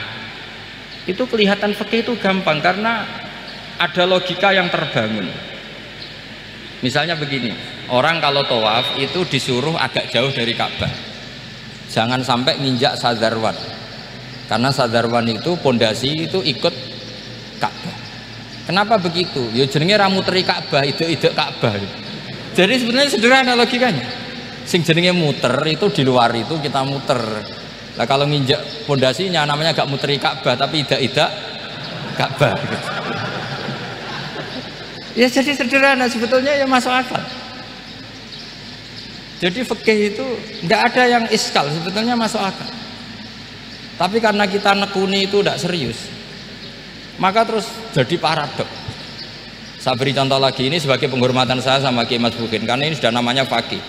itu kelihatan fikih itu gampang karena ada logika yang terbangun. Misalnya begini, orang kalau tawaf itu disuruh agak jauh dari Ka'bah. Jangan sampai nginjak sadarwan. Karena sadarwan itu pondasi itu ikut Ka'bah. Kenapa begitu? Ya jenenge ra muteri Ka'bah, ide-ide Ka'bah. Jadi sebenarnya sederhana logikanya. Sing jenenge muter itu di luar itu kita muter. Lah kalau nginjak pondasinya namanya gak muteri Ka'bah tapi ida-ida Ka'bah. Ya jadi sederhana, sebetulnya ya masuk akal. Jadi fikih itu enggak ada yang iskal, sebetulnya masuk akal. Tapi karena kita nekuni itu tidak serius, maka terus jadi paradok. Saya beri contoh lagi, ini sebagai penghormatan saya sama Kiai Mas Bukin, karena ini sudah namanya fakih.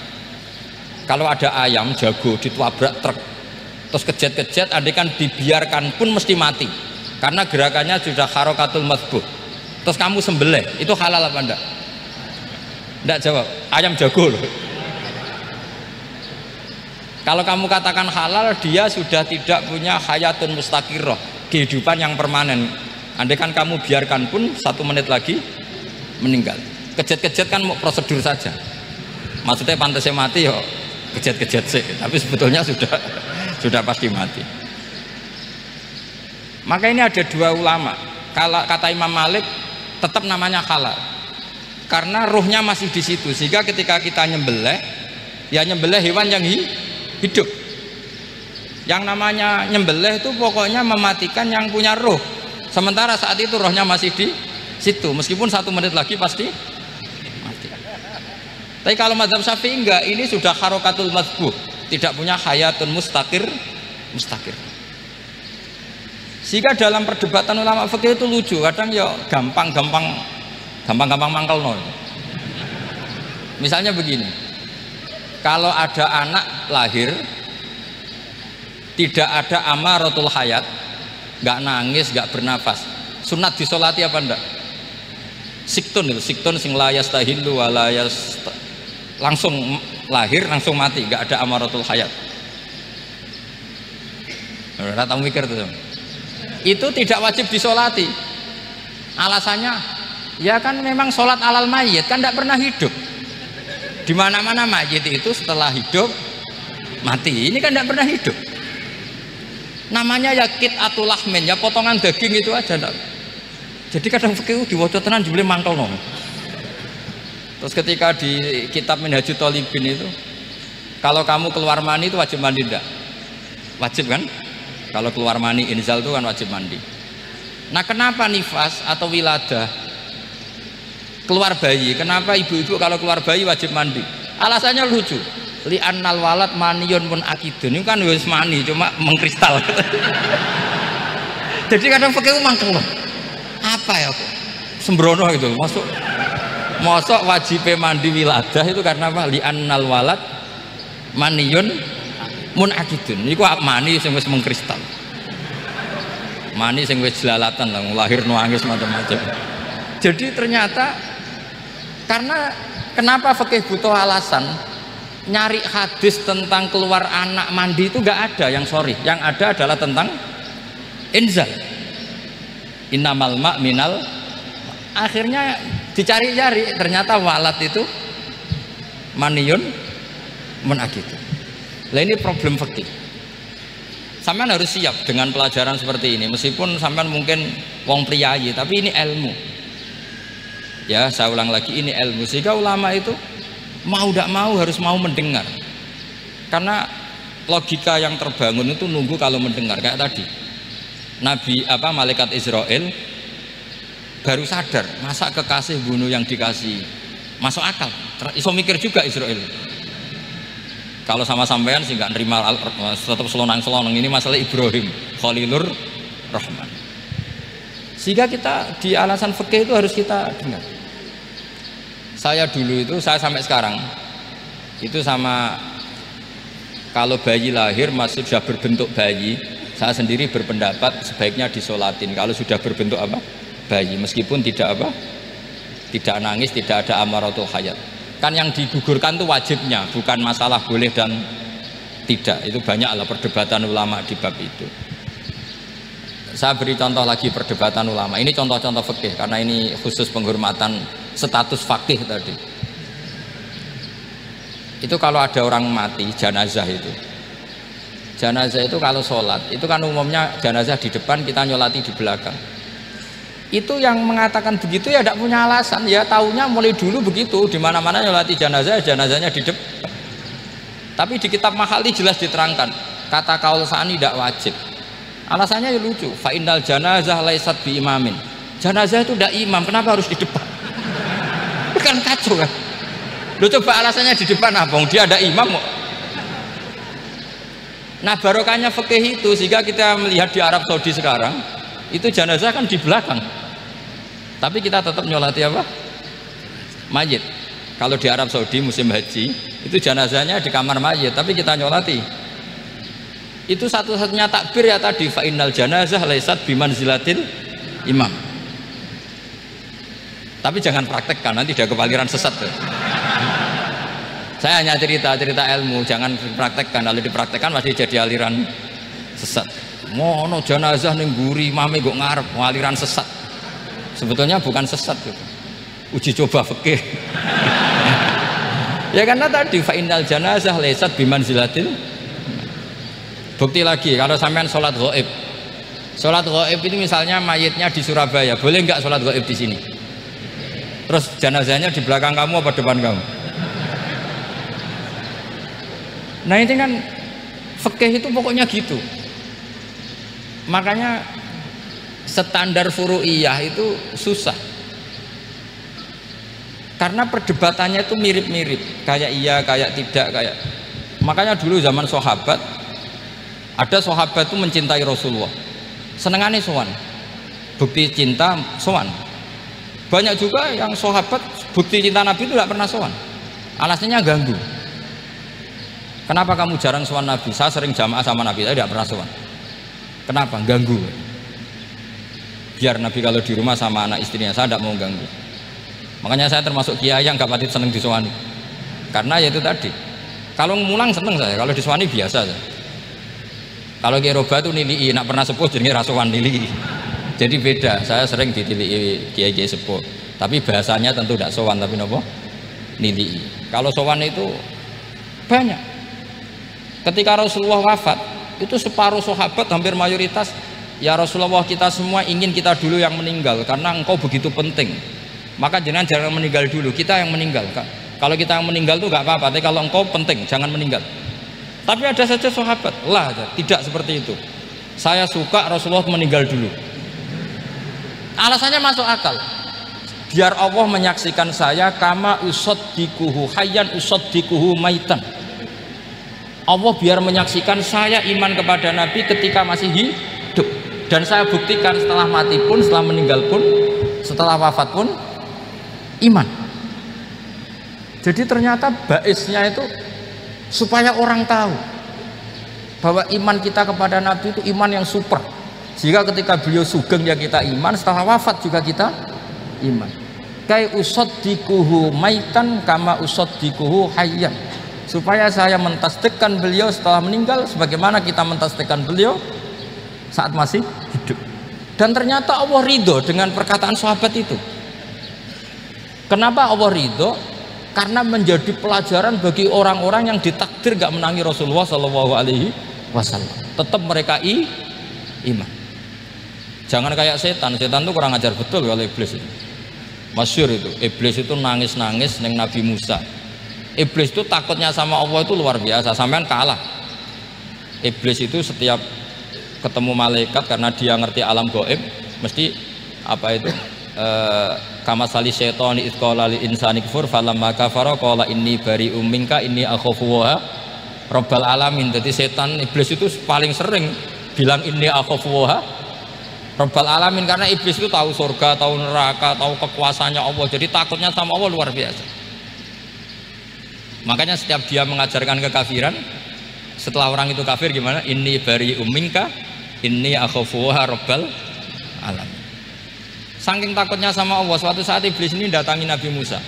Kalau ada ayam jago ditabrak truk terus kejet-kejet, adekan dibiarkan pun mesti mati karena gerakannya sudah harokatul madbuh. Terus kamu sembelih, itu halal apa enggak? Enggak jawab, ayam jago loh. Kalau kamu katakan halal, dia sudah tidak punya hayatun mustaqirroh, kehidupan yang permanen. Andai kan kamu biarkan pun 1 menit lagi meninggal. Kejet-kejet kan mau prosedur saja, maksudnya pantasnya mati yo kejet-kejet sih, tapi sebetulnya sudah pasti mati. Maka ini ada 2 ulama. Kalau kata Imam Malik tetap namanya halal karena ruhnya masih di situ, sehingga ketika kita nyembelih ya nyembelih hewan yang hidup. Yang namanya nyembelih itu pokoknya mematikan yang punya ruh, sementara saat itu rohnya masih di situ, meskipun 1 menit lagi pasti mati. Tapi kalau mazhab Syafi'i enggak, ini sudah harokatul madbuh, tidak punya hayatun mustaqir. Sehingga dalam perdebatan ulama fikih itu lucu, kadang ya gampang-gampang gampang-gampang mangkel no. Misalnya begini, kalau ada anak lahir tidak ada amaratul hayat, nggak nangis, nggak bernafas, sunat disolati apa enggak? Siktun itu, siktun sing layas tahilu walayas, langsung lahir langsung mati, nggak ada amaratul hayat. Rata mikir tuh, itu tidak wajib disolati. Alasannya, ya kan memang sholat alal mayit kan tidak pernah hidup. Di mana-mana mayit itu setelah hidup mati. Ini kan tidak pernah hidup. Namanya ya qit'atul lahmin, ya potongan daging itu aja. Enggak. Jadi kadang fikih diwaca tenan jebule mangkel no. Terus ketika di kitab Minhajut Thalibin itu, kalau kamu keluar mani itu wajib mandi enggak? Wajib kan? Kalau keluar mani inzal itu kan wajib mandi. Nah, kenapa nifas atau wiladah keluar bayi? Kenapa ibu-ibu kalau keluar bayi wajib mandi? Alasannya lucu. Li'annal walad maniyun pun akidun. Ini kan wis mani cuma mengkristal. Jadi kadang pakai mangkel. Apa ya kok? Sembrono itu. Masuk wajib mandi wiladah itu karena apa? Li'annal walad maniyun mun akidun. Iku mani sing wis mengkristal. Mani sing wis jelalatan lah, lahir nangis macam-macam. Jadi ternyata karena kenapa fikih butuh alasan nyari hadis tentang keluar anak mandi itu nggak ada yang sorry, yang ada adalah tentang inzal. Innamal ma' minal. Akhirnya dicari-cari ternyata walad itu maniyun mun akidun. Lah ini problem fikih. Sampean harus siap dengan pelajaran seperti ini, meskipun sampean mungkin wong priayi, tapi ini ilmu. Ya, saya ulang lagi, ini ilmu. Sehingga ulama itu mau tidak mau harus mau mendengar. Karena logika yang terbangun itu nunggu kalau mendengar kayak tadi. Nabi malaikat Israel baru sadar, masa kekasih bunuh yang dikasih. Masuk akal. Iso mikir juga Israel. Kalau sama sampean sih nggak nerima tetap selonang-selonang, ini masalah Ibrahim Khalilur Rahman. Sehingga kita di alasan fikih itu harus kita dengar. Saya dulu itu, saya sampai sekarang itu sama, kalau bayi lahir masih sudah berbentuk bayi, saya sendiri berpendapat sebaiknya disolatin kalau sudah berbentuk bayi, meskipun tidak tidak nangis, tidak ada amaratul hayat. Kan yang digugurkan itu wajibnya, bukan masalah boleh dan tidak. Itu banyaklah perdebatan ulama di bab itu. Saya beri contoh lagi perdebatan ulama. Ini contoh-contoh fikih karena ini khusus penghormatan status fakih tadi. Itu kalau ada orang mati, jenazah itu. Jenazah itu kalau sholat, itu kan umumnya jenazah di depan, kita nyolati di belakang. Itu yang mengatakan begitu ya tidak punya alasan, ya taunya mulai dulu begitu, di mana-mana nyolati jenazah, jenazahnya di depan. Tapi di kitab Mahali jelas diterangkan, kata kaul sani tidak wajib. Alasannya ya lucu, fa innal janazah laisat bi imamin. Jenazah itu tidak imam, kenapa harus di depan? Kan kacau kan. Lu coba alasannya di depan apa? Dia ada imam kok. Nah, barokahnya fikih itu, sehingga kita melihat di Arab Saudi sekarang itu jenazah kan di belakang. Tapi kita tetap nyolati mayit. Kalau di Arab Saudi musim haji itu jenazahnya di kamar mayit, tapi kita nyolati. Itu satu-satunya takbir ya tadi, fa innal janazah laisat bimanzilatil imam. Tapi jangan praktekkan, nanti dia kepaliran sesat tuh. Saya hanya cerita ilmu, jangan dipraktekkan. Kalau dipraktekkan masih jadi aliran sesat. Mono jenazah ning mburi mame kok ngarep aliran sesat. Sebetulnya bukan sesat gitu. Uji coba fikih. Ya karena tadi fa innal janazah laisat bimanzilatil. Bukti lagi kalau sampean sholat ghaib. Sholat ghaib itu misalnya mayitnya di Surabaya, boleh nggak sholat ghaib di sini? Terus jenazahnya di belakang kamu apa depan kamu? Nah ini kan fikih itu pokoknya gitu. Makanya standar furu'iyah itu susah karena perdebatannya itu mirip-mirip, kayak iya, kayak tidak, kayak. Makanya dulu zaman sahabat, ada sahabat itu mencintai Rasulullah, senengannya sowan, bukti cinta sowan, Banyak juga yang sahabat bukti cinta Nabi itu tidak pernah sowan. Alasannya ganggu. Kenapa kamu jarang sowan Nabi? Saya sering jamaah sama Nabi, saya tidak pernah sowan. Kenapa? Ganggu. Biar Nabi kalau di rumah sama anak istrinya, saya tidak mau ganggu. Makanya saya termasuk kiai yang gak pati seneng disowani. Karena ya itu tadi. Kalau mulang seneng saya, kalau disowani biasa saya. Kalau Kiai Roba itu nilai, nak pernah sepuh jadi rasuan nilai. Jadi beda, saya sering ditilii kiai-kiai sepuh. Tapi bahasanya tentu tidak sowan, tapi nopo nilai. Kalau sowan itu banyak. Ketika Rasulullah wafat, itu separuh sahabat hampir mayoritas, ya Rasulullah kita semua ingin kita dulu yang meninggal karena engkau begitu penting. Maka jangan meninggal dulu, kita yang meninggal. Kalau kita yang meninggal itu gak apa-apa, tapi kalau engkau penting jangan meninggal. Tapi ada saja sahabat, lah tidak seperti itu. Saya suka Rasulullah meninggal dulu. Alasannya masuk akal. Biar Allah menyaksikan saya kama usaddikuhu hayyan usaddikuhu maitan. Allah biar menyaksikan saya iman kepada Nabi ketika masih hidup. Dan saya buktikan setelah mati pun, setelah meninggal pun, setelah wafat pun iman. Jadi ternyata baisnya itu supaya orang tahu bahwa iman kita kepada Nabi itu iman yang super, sehingga ketika beliau sugeng ya kita iman, setelah wafat juga kita iman. Kai usaddikuhu maitan kama usaddikuhu hayyan, supaya saya mentasdikkan beliau setelah meninggal sebagaimana kita mentasdikkan beliau saat masih hidup. Dan ternyata Allah ridho dengan perkataan sahabat itu. Kenapa Allah ridho? Karena menjadi pelajaran bagi orang-orang yang ditakdir gak menangi Rasulullah Shallallahu Alaihi Wasallam. Tetap mereka iman. Jangan kayak setan. Setan itu kurang ajar betul kalau iblis itu. Masyhur itu. Iblis itu nangis-nangis neng Nabi Musa. Iblis itu takutnya sama Allah itu luar biasa. Sampean kalah. Iblis itu setiap ketemu malaikat karena dia ngerti alam gaib, mesti apa itu? Kama sali syaitani id qala lil insani kfur falamma kafara qala inni bari'um minka inni akhafu wa rabbal alamin. Jadi setan iblis itu paling sering bilang inni akhafu wa rabbal alamin, karena iblis itu tahu surga, tahu neraka, tahu kekuasaannya Allah. Jadi takutnya sama Allah luar biasa. Makanya setiap dia mengajarkan kekafiran, setelah orang itu kafir gimana? Inni bari'um minka inni akhafu wa rabbal alamin. Saking takutnya sama Allah, suatu saat iblis ini datangi Nabi Musa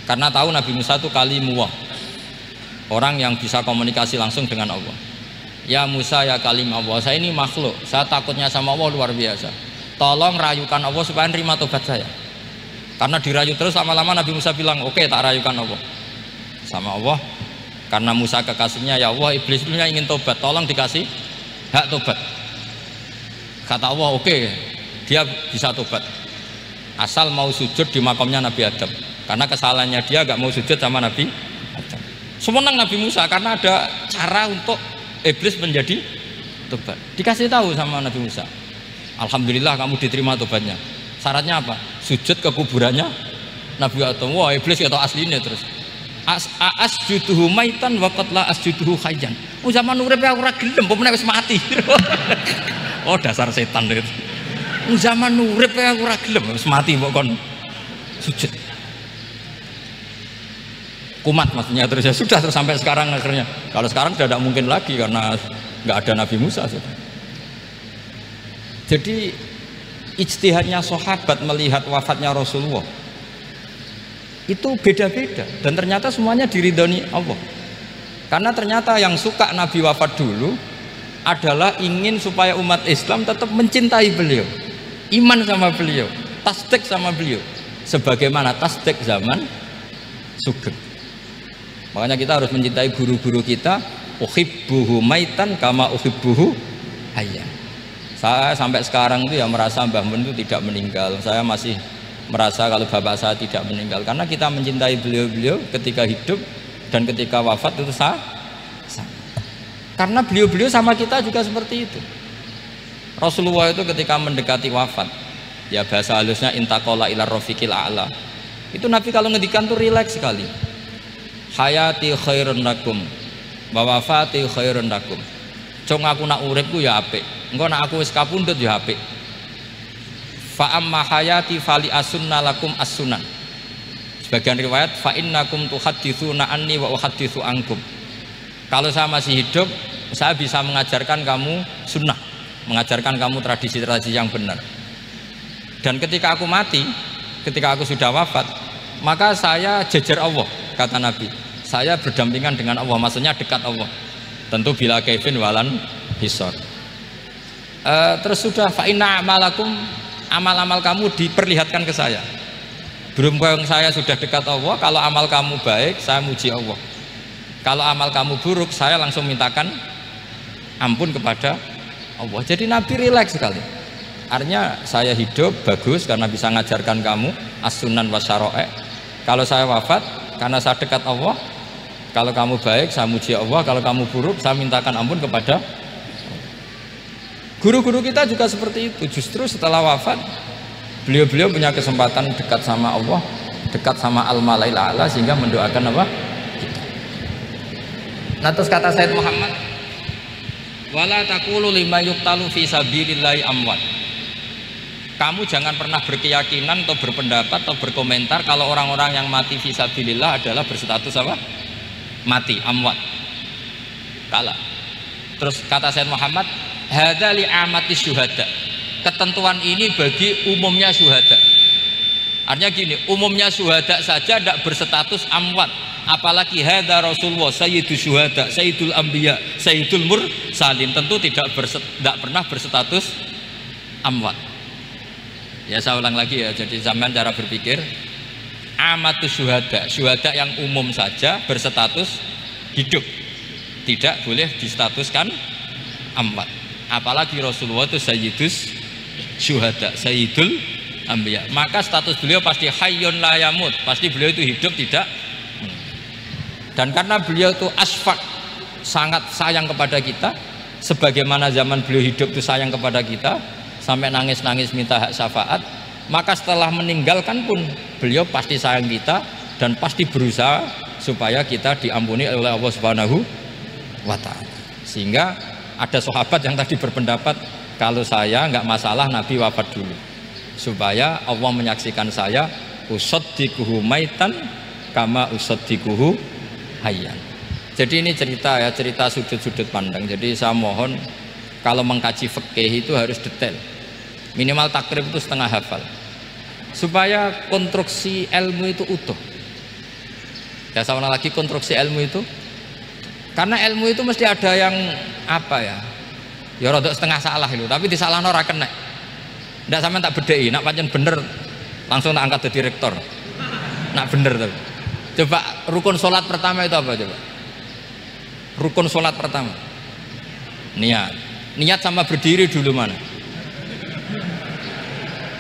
karena tahu Nabi Musa itu kalimullah, orang yang bisa komunikasi langsung dengan Allah. Ya Musa ya kalim Allah, saya ini makhluk, saya takutnya sama Allah luar biasa, tolong rayukan Allah supaya nerima tobat saya. Karena dirayu terus, lama-lama Nabi Musa bilang oke, tak rayukan Allah sama Allah. Karena Musa kekasihnya, ya Allah iblis itu ingin tobat, tolong dikasih hak tobat. Kata Allah oke, dia bisa tobat asal mau sujud di makamnya Nabi Adam, karena kesalahannya dia gak mau sujud sama Nabi Adam. Semenang Nabi Musa karena ada cara untuk iblis menjadi tobat. Dikasih tahu sama Nabi Musa, alhamdulillah kamu diterima tobatnya. Syaratnya apa? Sujud ke kuburannya Nabi Adam. Wah iblis kata aslinya terus asjuduhu maitan wa qatla asjuduhu hayyan. Oh zaman urip aku ora gelem, pomene wis mati. Oh dasar setan itu. Zaman urip aku ora gelem, wis mati kok kon sujud. Kumat maksudnya terus ya sudah, terus sampai sekarang akhirnya. Kalau sekarang sudah tidak mungkin lagi karena nggak ada Nabi Musa sudah. Jadi ijtihadnya sahabat melihat wafatnya Rasulullah itu beda-beda, dan ternyata semuanya diridhoni Allah. Karena ternyata yang suka Nabi wafat dulu adalah ingin supaya umat Islam tetap mencintai beliau, iman sama beliau, tasdik sama beliau, sebagaimana tasdik zaman sugeng. Makanya kita harus mencintai guru-guru kita. Uhibbuhu maitan kama uhibbuhu hayyan. Saya sampai sekarang itu ya merasa Mbah Mun itu tidak meninggal. Saya masih merasa kalau bapak saya tidak meninggal, karena kita mencintai beliau-beliau ketika hidup dan ketika wafat itu sama. Karena beliau-beliau sama kita juga seperti itu. Rasulullah itu ketika mendekati wafat, ya bahasa halusnya intaqala ila rafiqil a'la. Itu Nabi kalau ngedikan tuh rileks sekali. Hayati khairun lakum wa wafati khairun lakum. Cung aku nak uripku ya apik, engko nak aku wis kapundhut ya apik. fa amma hayati fali asunna lakum as-sunan. Sebagian riwayat fa innakum tuhadditsuna anni wa uhadditsu ankum. Kalau saya masih hidup, saya bisa mengajarkan kamu sunnah, mengajarkan kamu tradisi-tradisi yang benar. Dan ketika aku mati, ketika aku sudah wafat, maka saya jejer Allah, kata Nabi. Saya berdampingan dengan Allah, maksudnya dekat Allah. Tentu bila kaifin walan hisor. Terus sudah fa inna amalakum, amal-amal kamu diperlihatkan ke saya. Berhubung saya sudah dekat Allah, kalau amal kamu baik, saya muji Allah. Kalau amal kamu buruk, saya langsung mintakan ampun kepada Allah. Jadi Nabi rileks sekali. Artinya saya hidup bagus karena bisa ngajarkan kamu as-sunan wa syara'i. Kalau saya wafat karena saya dekat Allah, kalau kamu baik saya muji Allah, kalau kamu buruk saya mintakan ampun kepada. Guru-guru kita juga seperti itu. Justru setelah wafat beliau-beliau punya kesempatan dekat sama Allah, dekat sama al-malail a'la, sehingga mendoakan apa? Kita. Nah, terus kata Sayyid Muhammad, wala taqulu lima yuqtalu fi sabilillahi amwat. Kamu jangan pernah berkeyakinan atau berpendapat atau berkomentar kalau orang-orang yang mati fi sabilillah adalah berstatus apa? Mati, amwat. Kalah. Terus kata Sayyid Muhammad, hadza li amati syuhada. Ketentuan ini bagi umumnya syuhada. Artinya gini, umumnya syuhada saja tidak berstatus amwat, apalagi hadza Rasulullah sayyidul syuhada, sayyidul anbiya, sayyidul mursalin, tentu tidak pernah berstatus amwat. Ya, saya ulang lagi ya, jadi zaman cara berpikir amatus syuhada, syuhada yang umum saja berstatus hidup, tidak boleh distatuskan amwat. Apalagi Rasulullah itu sayyidus syuhada, sayyidul anbiya, maka status beliau pasti hayyun la yamut, pasti beliau itu hidup tidak. Dan karena beliau itu asfaq, sangat sayang kepada kita, sebagaimana zaman beliau hidup itu sayang kepada kita sampai nangis-nangis minta hak syafaat, maka setelah meninggalkan pun beliau pasti sayang kita dan pasti berusaha supaya kita diampuni oleh Allah Subhanahu wa ta'ala. Sehingga ada sahabat yang tadi berpendapat, kalau saya nggak masalah Nabi wafat dulu, supaya Allah menyaksikan saya usaddiquhu maitan kama usaddiquhu hayyan. Jadi ini cerita ya, cerita sudut-sudut pandang. Jadi saya mohon kalau mengkaji fikih itu harus detail, minimal takrib itu setengah hafal, supaya konstruksi ilmu itu utuh. Ya, sama lagi konstruksi ilmu itu, karena ilmu itu mesti ada yang apa ya, ya rodok setengah salah itu, tapi disalahno ora kena. Ndak sampean tak bedheki, nak pancen bener langsung tak angkat jadi rektor. Nak bener tuh. Coba rukun sholat pertama itu apa coba? Rukun sholat pertama. Niat. Niat sama berdiri dulu mana?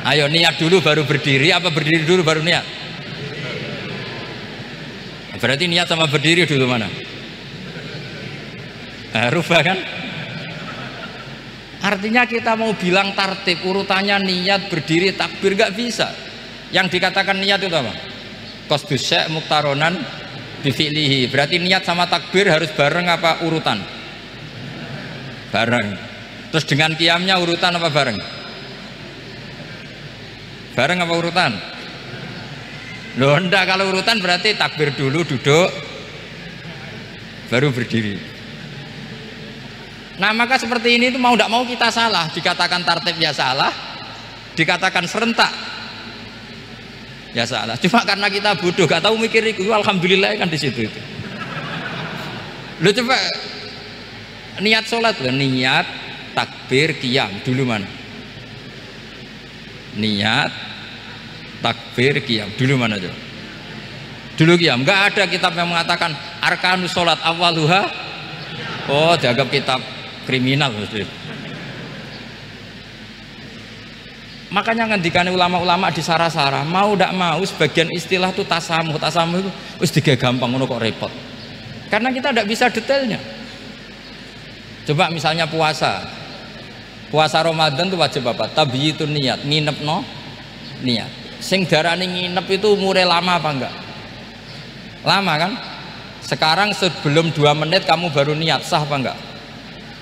Ayo niat dulu baru berdiri, apa berdiri dulu baru niat? Berarti niat sama berdiri dulu mana? Rubah kan? Artinya kita mau bilang tartib urutannya niat, berdiri, takbir, gak bisa. Yang dikatakan niat itu apa? Qasdus syai' muqtaronan bifi'lihi. Berarti niat sama takbir harus bareng apa urutan? Bareng. Terus dengan qiyamnya urutan apa bareng? Bareng apa urutan? Loh enggak, kalau urutan berarti takbir dulu, duduk, baru berdiri. Nah, maka seperti ini itu mau tidak mau kita salah, dikatakan tartib ya salah, dikatakan serentak ya salah. Cuma karena kita bodoh, gak tahu mikir itu, alhamdulillah kan di situ itu. Lo coba niat sholat, lo niat takbir qiyam dulu mana? Niat takbir qiyam dulu mana coba? Dulu qiyam. Nggak ada kitab yang mengatakan arkanus sholat awaluha. Oh, dianggap kitab kriminal. Makanya ngendikane ulama-ulama di sarah-sarah, mau tidak mau sebagian istilah itu tasamuh itu wis digawe gampang, ngono kok repot. Karena kita tidak bisa detailnya. Coba misalnya puasa Ramadan itu wajib apa? Tabyitun niat, nginepno niat. Sing darani nginep itu umure lama apa enggak? Lama kan? Sekarang sebelum 2 menit kamu baru niat, sah apa enggak?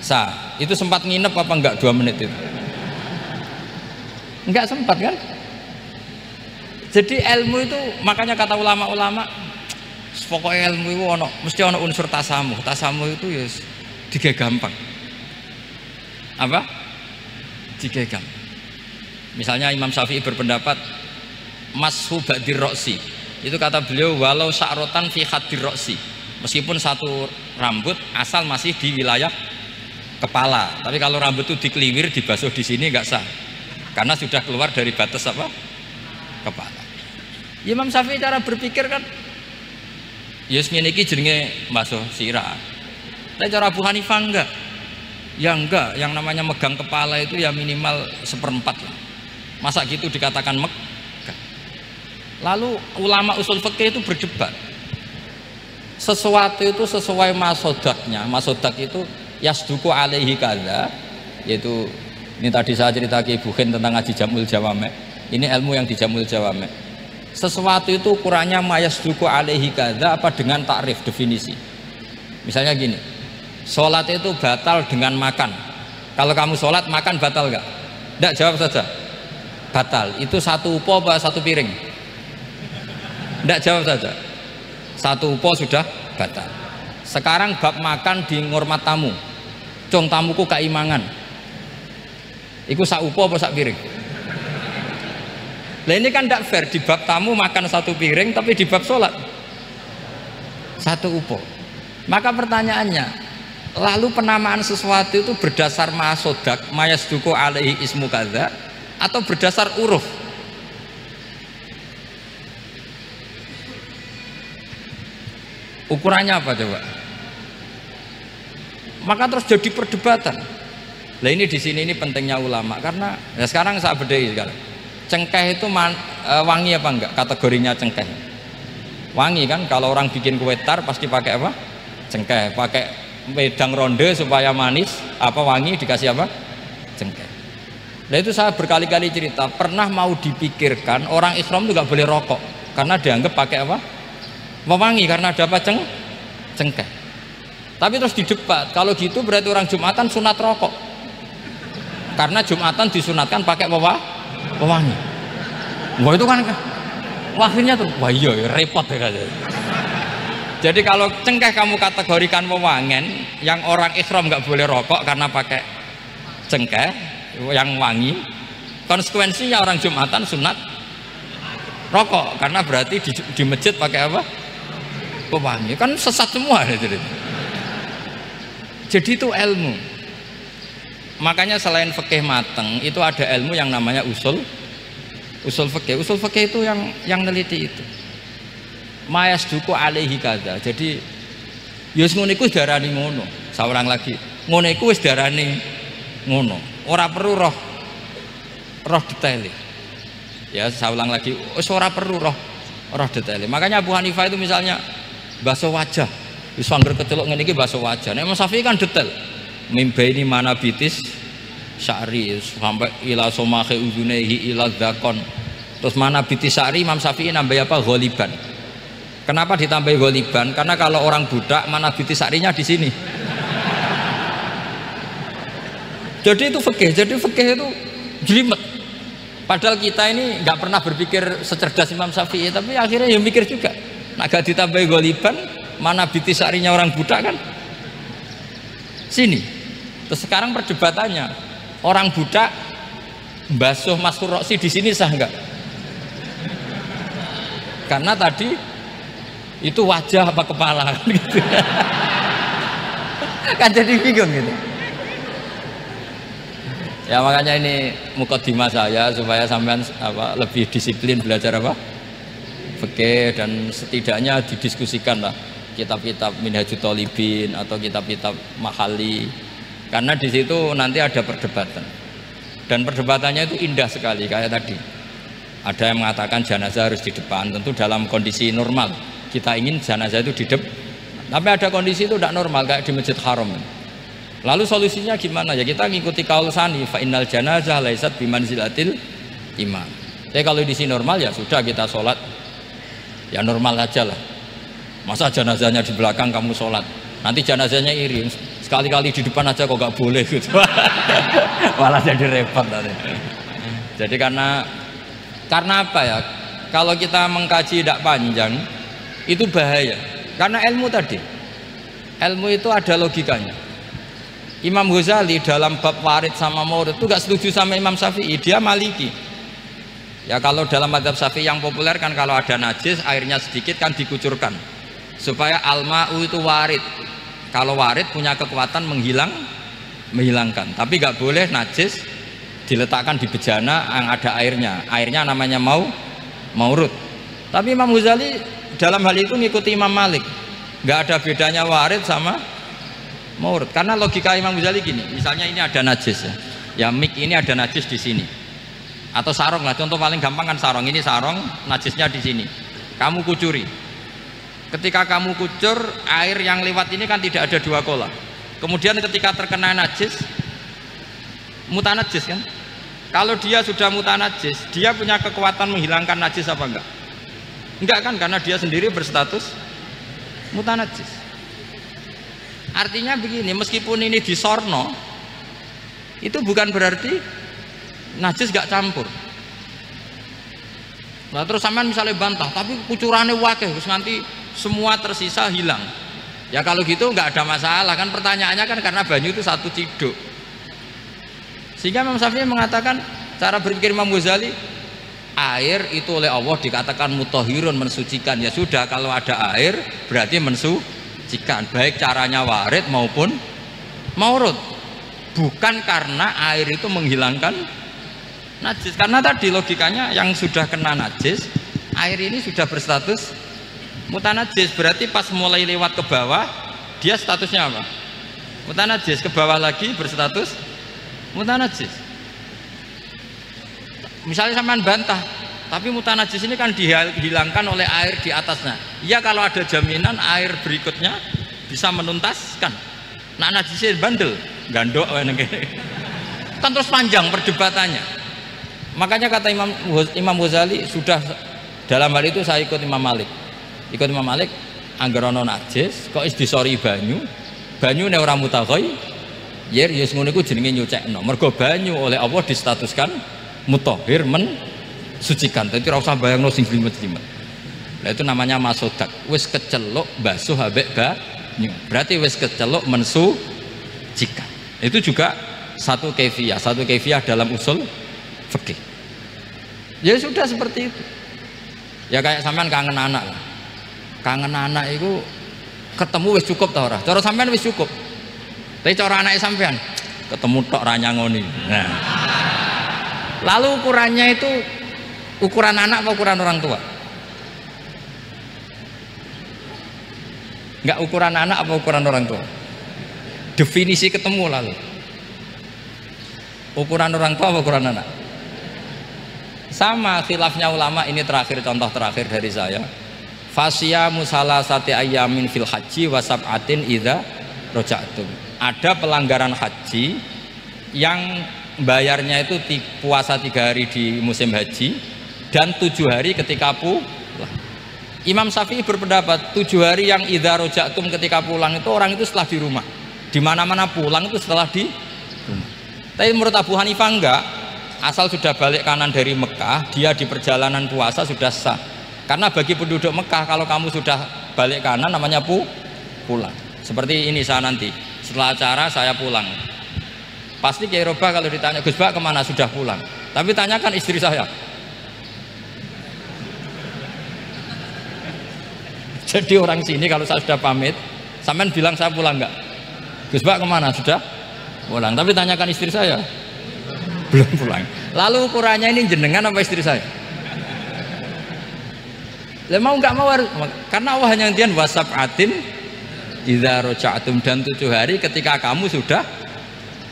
Sah. Itu sempat nginep apa enggak 2 menit itu? Enggak sempat kan. Jadi ilmu itu makanya kata ulama-ulama pokoknya ilmu itu mesti ono unsur tasamuh. Tasamuh itu ya tiga gampang. Apa? Tiga gampang. Misalnya Imam Syafi'i berpendapat mashu ba'dir roksi. Itu kata beliau walau sya'rotan fi hadir roksi. Meskipun satu rambut asal masih di wilayah kepala. Tapi kalau rambut itu dikeliwir dibasuh di sini nggak sah. Karena sudah keluar dari batas apa? Kepala. Imam Syafi'i cara berpikir kan yes ngene iki jenenge basuh sirah. Tapi cara Abu Hanifah enggak. Ya enggak, yang namanya megang kepala itu ya minimal 1/4 lah. Masa gitu dikatakan megah. Lalu ulama usul fikih itu berdebat. Sesuatu itu sesuai masodaknya. Masodak itu yasduku alaihi kadza, yaitu ini tadi saya cerita ke Ibu Khin tentang ngaji Jamul Jawame. Ini ilmu yang di Jamul Jawame. Sesuatu itu ukurannya mayasduku alaihi kadza apa dengan takrif definisi. Misalnya gini, sholat itu batal dengan makan. Kalau kamu sholat makan batal nggak? Nggak, jawab saja. Batal. Itu satu upo apa satu piring? Nggak, jawab saja. Satu upo sudah batal. Sekarang bab makan di ngurmat tamu. Cung tamuku kaimangan. Iku sak upo apa sak piring? Lah ini kan tidak fair, di bab tamu makan satu piring tapi di bab sholat satu upo. Maka pertanyaannya, lalu penamaan sesuatu itu berdasar masodak mayasduku alaihi ismu kadza atau berdasar uruf? Ukurannya apa coba? Maka terus jadi perdebatan. Lah ini di sini ini pentingnya ulama karena ya sekarang saya bedai sekarang. Cengkeh itu wangi apa enggak? Kategorinya cengkeh. Wangi kan, kalau orang bikin kue tar pasti pakai apa? Cengkeh. Pakai wedang ronde supaya manis, apa wangi dikasih apa? Cengkeh. Nah itu saya berkali-kali cerita, pernah mau dipikirkan orang ihram itu nggak boleh rokok karena dianggap pakai apa? Mewangi karena ada apa? Cengkeh. Tapi terus didebat, kalau gitu berarti orang Jumatan sunat rokok karena Jumatan disunatkan pakai pewangi. Wah itu kan akhirnya tuh wah iya repot ya kan. Jadi kalau cengkeh kamu kategorikan pewangen, yang orang ihram nggak boleh rokok karena pakai cengkeh yang wangi, konsekuensinya orang Jumatan sunat rokok karena berarti di masjid pakai apa? Pewangi. Kan sesat semua ya, jadi itu ilmu. Makanya selain fikih mateng itu ada ilmu yang namanya usul fikih. Usul fikih itu yang neliti itu. Mayasduku alaihi kadza. Jadi ya wis ngono iku darani ngono. Saurang lagi. Ngono iku wis darani ngono. Ora perlu roh detail. Ya, saya ulang lagi. Wis ora perlu roh detail. Makanya Abu Hanifah itu misalnya basuh wajah. Wis angger keceluk ngene iki basuh wajah. Nek Imam Syafi'i kan detail. Mimbaini mana bitis sya'ri sampai ila somahe uzunehi ila dzakon. Terus mana bitis sya'ri Imam Syafi'i nambah apa? Ghaliban. Kenapa ditambah ghaliban? Karena kalau orang budak mana bitis sya'rinya di sini. Jadi itu fikih. Jadi fikih itu jelimet. Padahal kita ini nggak pernah berpikir secerdas Imam Syafi'i, tapi akhirnya ya mikir juga. Nah, gak ditambah ghaliban, mana bitis sya'rinya orang budak kan? Sini. Terus sekarang perdebatannya, orang budak basuh maskur roksi di sini sah enggak? Karena tadi itu wajah apa kepala kan gitu. Kan jadi bingung gitu. Ya makanya ini mukadimah saya supaya sampean apa lebih disiplin belajar apa? Fikih dan setidaknya didiskusikan lah kitab-kitab Minhajut Thalibin atau kitab-kitab Mahali. Karena di situ nanti ada perdebatan dan perdebatannya itu indah sekali kayak tadi. Ada yang mengatakan jenazah harus di depan, tentu dalam kondisi normal kita ingin jenazah itu di depan. Tapi ada kondisi itu tidak normal kayak di Masjid Haram. Lalu solusinya gimana? Ya kita ngikuti kaul sani fa innal janazah laisat bimanzilatil imam. Jadi kalau di sini normal ya sudah kita sholat ya normal aja lah. Masa jenazahnya di belakang kamu sholat, nanti jenazahnya iri. Sekali-kali di depan aja kok gak boleh gitu. Malah jadi repot nanti. Jadi karena apa ya? Kalau kita mengkaji tidak panjang itu bahaya. Karena ilmu tadi, ilmu itu ada logikanya. Imam Ghazali dalam bab warid sama maurud itu gak setuju sama Imam Syafi'i, dia Maliki. Ya kalau dalam mazhab Syafi'i yang populer kan kalau ada najis airnya sedikit kan dikucurkan supaya al-ma'u itu warid. Kalau warid punya kekuatan menghilangkan. Tapi gak boleh najis diletakkan di bejana yang ada airnya namanya maurud. Tapi Imam Ghazali dalam hal itu ngikuti Imam Malik, nggak ada bedanya warid sama maurud. Karena logika Imam Ghazali gini, misalnya ini ada najis ya mik ini ada najis di sini, atau sarong lah, contoh paling gampang kan sarong, ini sarong najisnya di sini, kamu kucuri. Ketika kamu kucur, air yang lewat ini kan tidak ada dua kola, kemudian ketika terkena najis mutanajis kan. Kalau dia sudah mutanajis, dia punya kekuatan menghilangkan najis apa enggak? Enggak kan, karena dia sendiri berstatus mutanajis. Artinya begini, meskipun ini disorno, itu bukan berarti najis gak campur. Nah terus sampean misalnya bantah, tapi kucurannya wakil, terus nanti semua tersisa hilang. Ya kalau gitu nggak ada masalah kan, pertanyaannya kan karena banyu itu satu ciduk. Sehingga Imam Syafi'i mengatakan, cara berpikir Imam Ghazali, air itu oleh Allah dikatakan mutahhirun, mensucikan. Ya sudah, kalau ada air berarti mensucikan, baik caranya warid maupun maurud. Bukan karena air itu menghilangkan najis, karena tadi logikanya yang sudah kena najis, air ini sudah berstatus mutanajis, berarti pas mulai lewat ke bawah dia statusnya apa? Mutanajis. Ke bawah lagi berstatus mutanajis. Misalnya sampean bantah, tapi mutanajis ini kan dihilangkan oleh air di atasnya. Ya kalau ada jaminan air berikutnya bisa menuntaskan. Nah najisnya bandel, gandok kan terus panjang perdebatannya. Makanya kata Imam Ghazali, sudah dalam hal itu saya ikut Imam Malik. Ikut Imam Malik, anggar ana najis kok is disori banyu ne ora mutaghayyir. Ya ngono iku jenenge nyucekno. Mergo banyu oleh Allah distatuskan mutahhir, mensucikan. Dadi ora usah bayangno sing jlimet-jlimet. Lah itu namanya masodak. Wis keceluk basuh ambek banyu. Berarti wis keceluk mensucikan. Itu juga satu kefiah dalam usul fikih. Ya sudah seperti itu. Ya kayak sampean kangen anak. Kangen anak itu ketemu wis cukup ta ora? Cara sampean wis cukup. Tapi cara anaknya sampean ketemu tok ra nyangoni. Nah. Lalu ukurannya itu ukuran anak apa ukuran orang tua? Enggak ukuran anak apa ukuran orang tua? Definisi ketemu lalu. Ukuran orang tua apa ukuran anak? Sama khilafnya ulama, ini terakhir, contoh terakhir dari saya. Fasyamu salasati ayyamin fil haji wa sab'atin idza raja'tum. Ada pelanggaran haji yang bayarnya itu puasa 3 hari di musim haji dan 7 hari ketika pulang. Imam Syafi'i berpendapat 7 hari yang idza raja'tum ketika pulang itu orang itu setelah di rumah. Di mana-mana pulang itu setelah di rumah. Tapi menurut Abu Hanifah enggak, asal sudah balik kanan dari Mekah, dia di perjalanan puasa sudah sah. Karena bagi penduduk Mekah kalau kamu sudah balik kanan namanya pulang. Seperti ini saya nanti setelah acara saya pulang, pasti Kiai Roba kalau ditanya Gus Bak kemana, sudah pulang. Tapi tanyakan istri saya. Jadi orang sini kalau saya sudah pamit, sampean bilang saya pulang enggak? Gus Bak kemana? Sudah pulang. Tapi tanyakan istri saya, belum pulang. Lalu ukurannya ini jenengan apa istri saya? Mau nggak mau harus, karena Allah hanya ngertian wasab'atin idza raja'tum, dan 7 hari ketika kamu sudah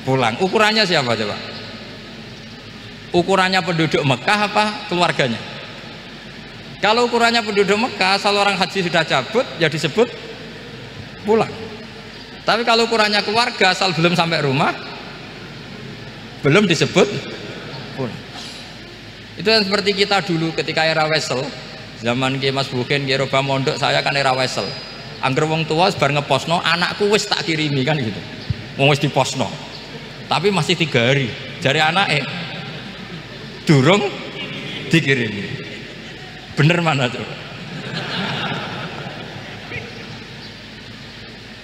pulang. Ukurannya siapa coba? Ukurannya penduduk Mekah apa keluarganya? Kalau ukurannya penduduk Mekah, asal orang haji sudah cabut ya disebut pulang. Tapi kalau ukurannya keluarga, asal belum sampai rumah belum disebut pulang. Itu yang seperti kita dulu ketika era Wesel, zaman Ki Mas Bukin, Ki Roba mondok, saya kan era Wesel. Angger wong tua bar ngeposno, anakku wis tak kirimi kan gitu. Wong wis diposno. Tapi masih 3 hari. Jari anake, durung dikirimi. Bener mana coba?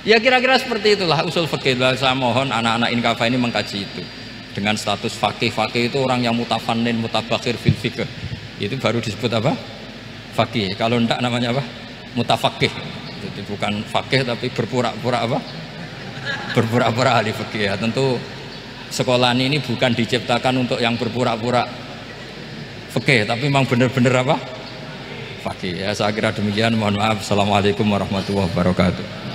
Ya kira-kira seperti itulah usul fikih. Saya mohon anak-anak Inkafa ini mengkaji itu. Dengan status fakih itu orang yang mutafannin, mutabakhir fil fikih. Itu baru disebut apa? Fakih. Kalau enggak namanya apa? Mutafakih. Jadi bukan fakih tapi berpura-pura apa? Berpura-pura ahli fikih. Ya, tentu sekolah ini bukan diciptakan untuk yang berpura-pura fikih, tapi memang benar-benar apa? Fakih. Ya saya kira demikian. Mohon maaf. Assalamualaikum warahmatullahi wabarakatuh.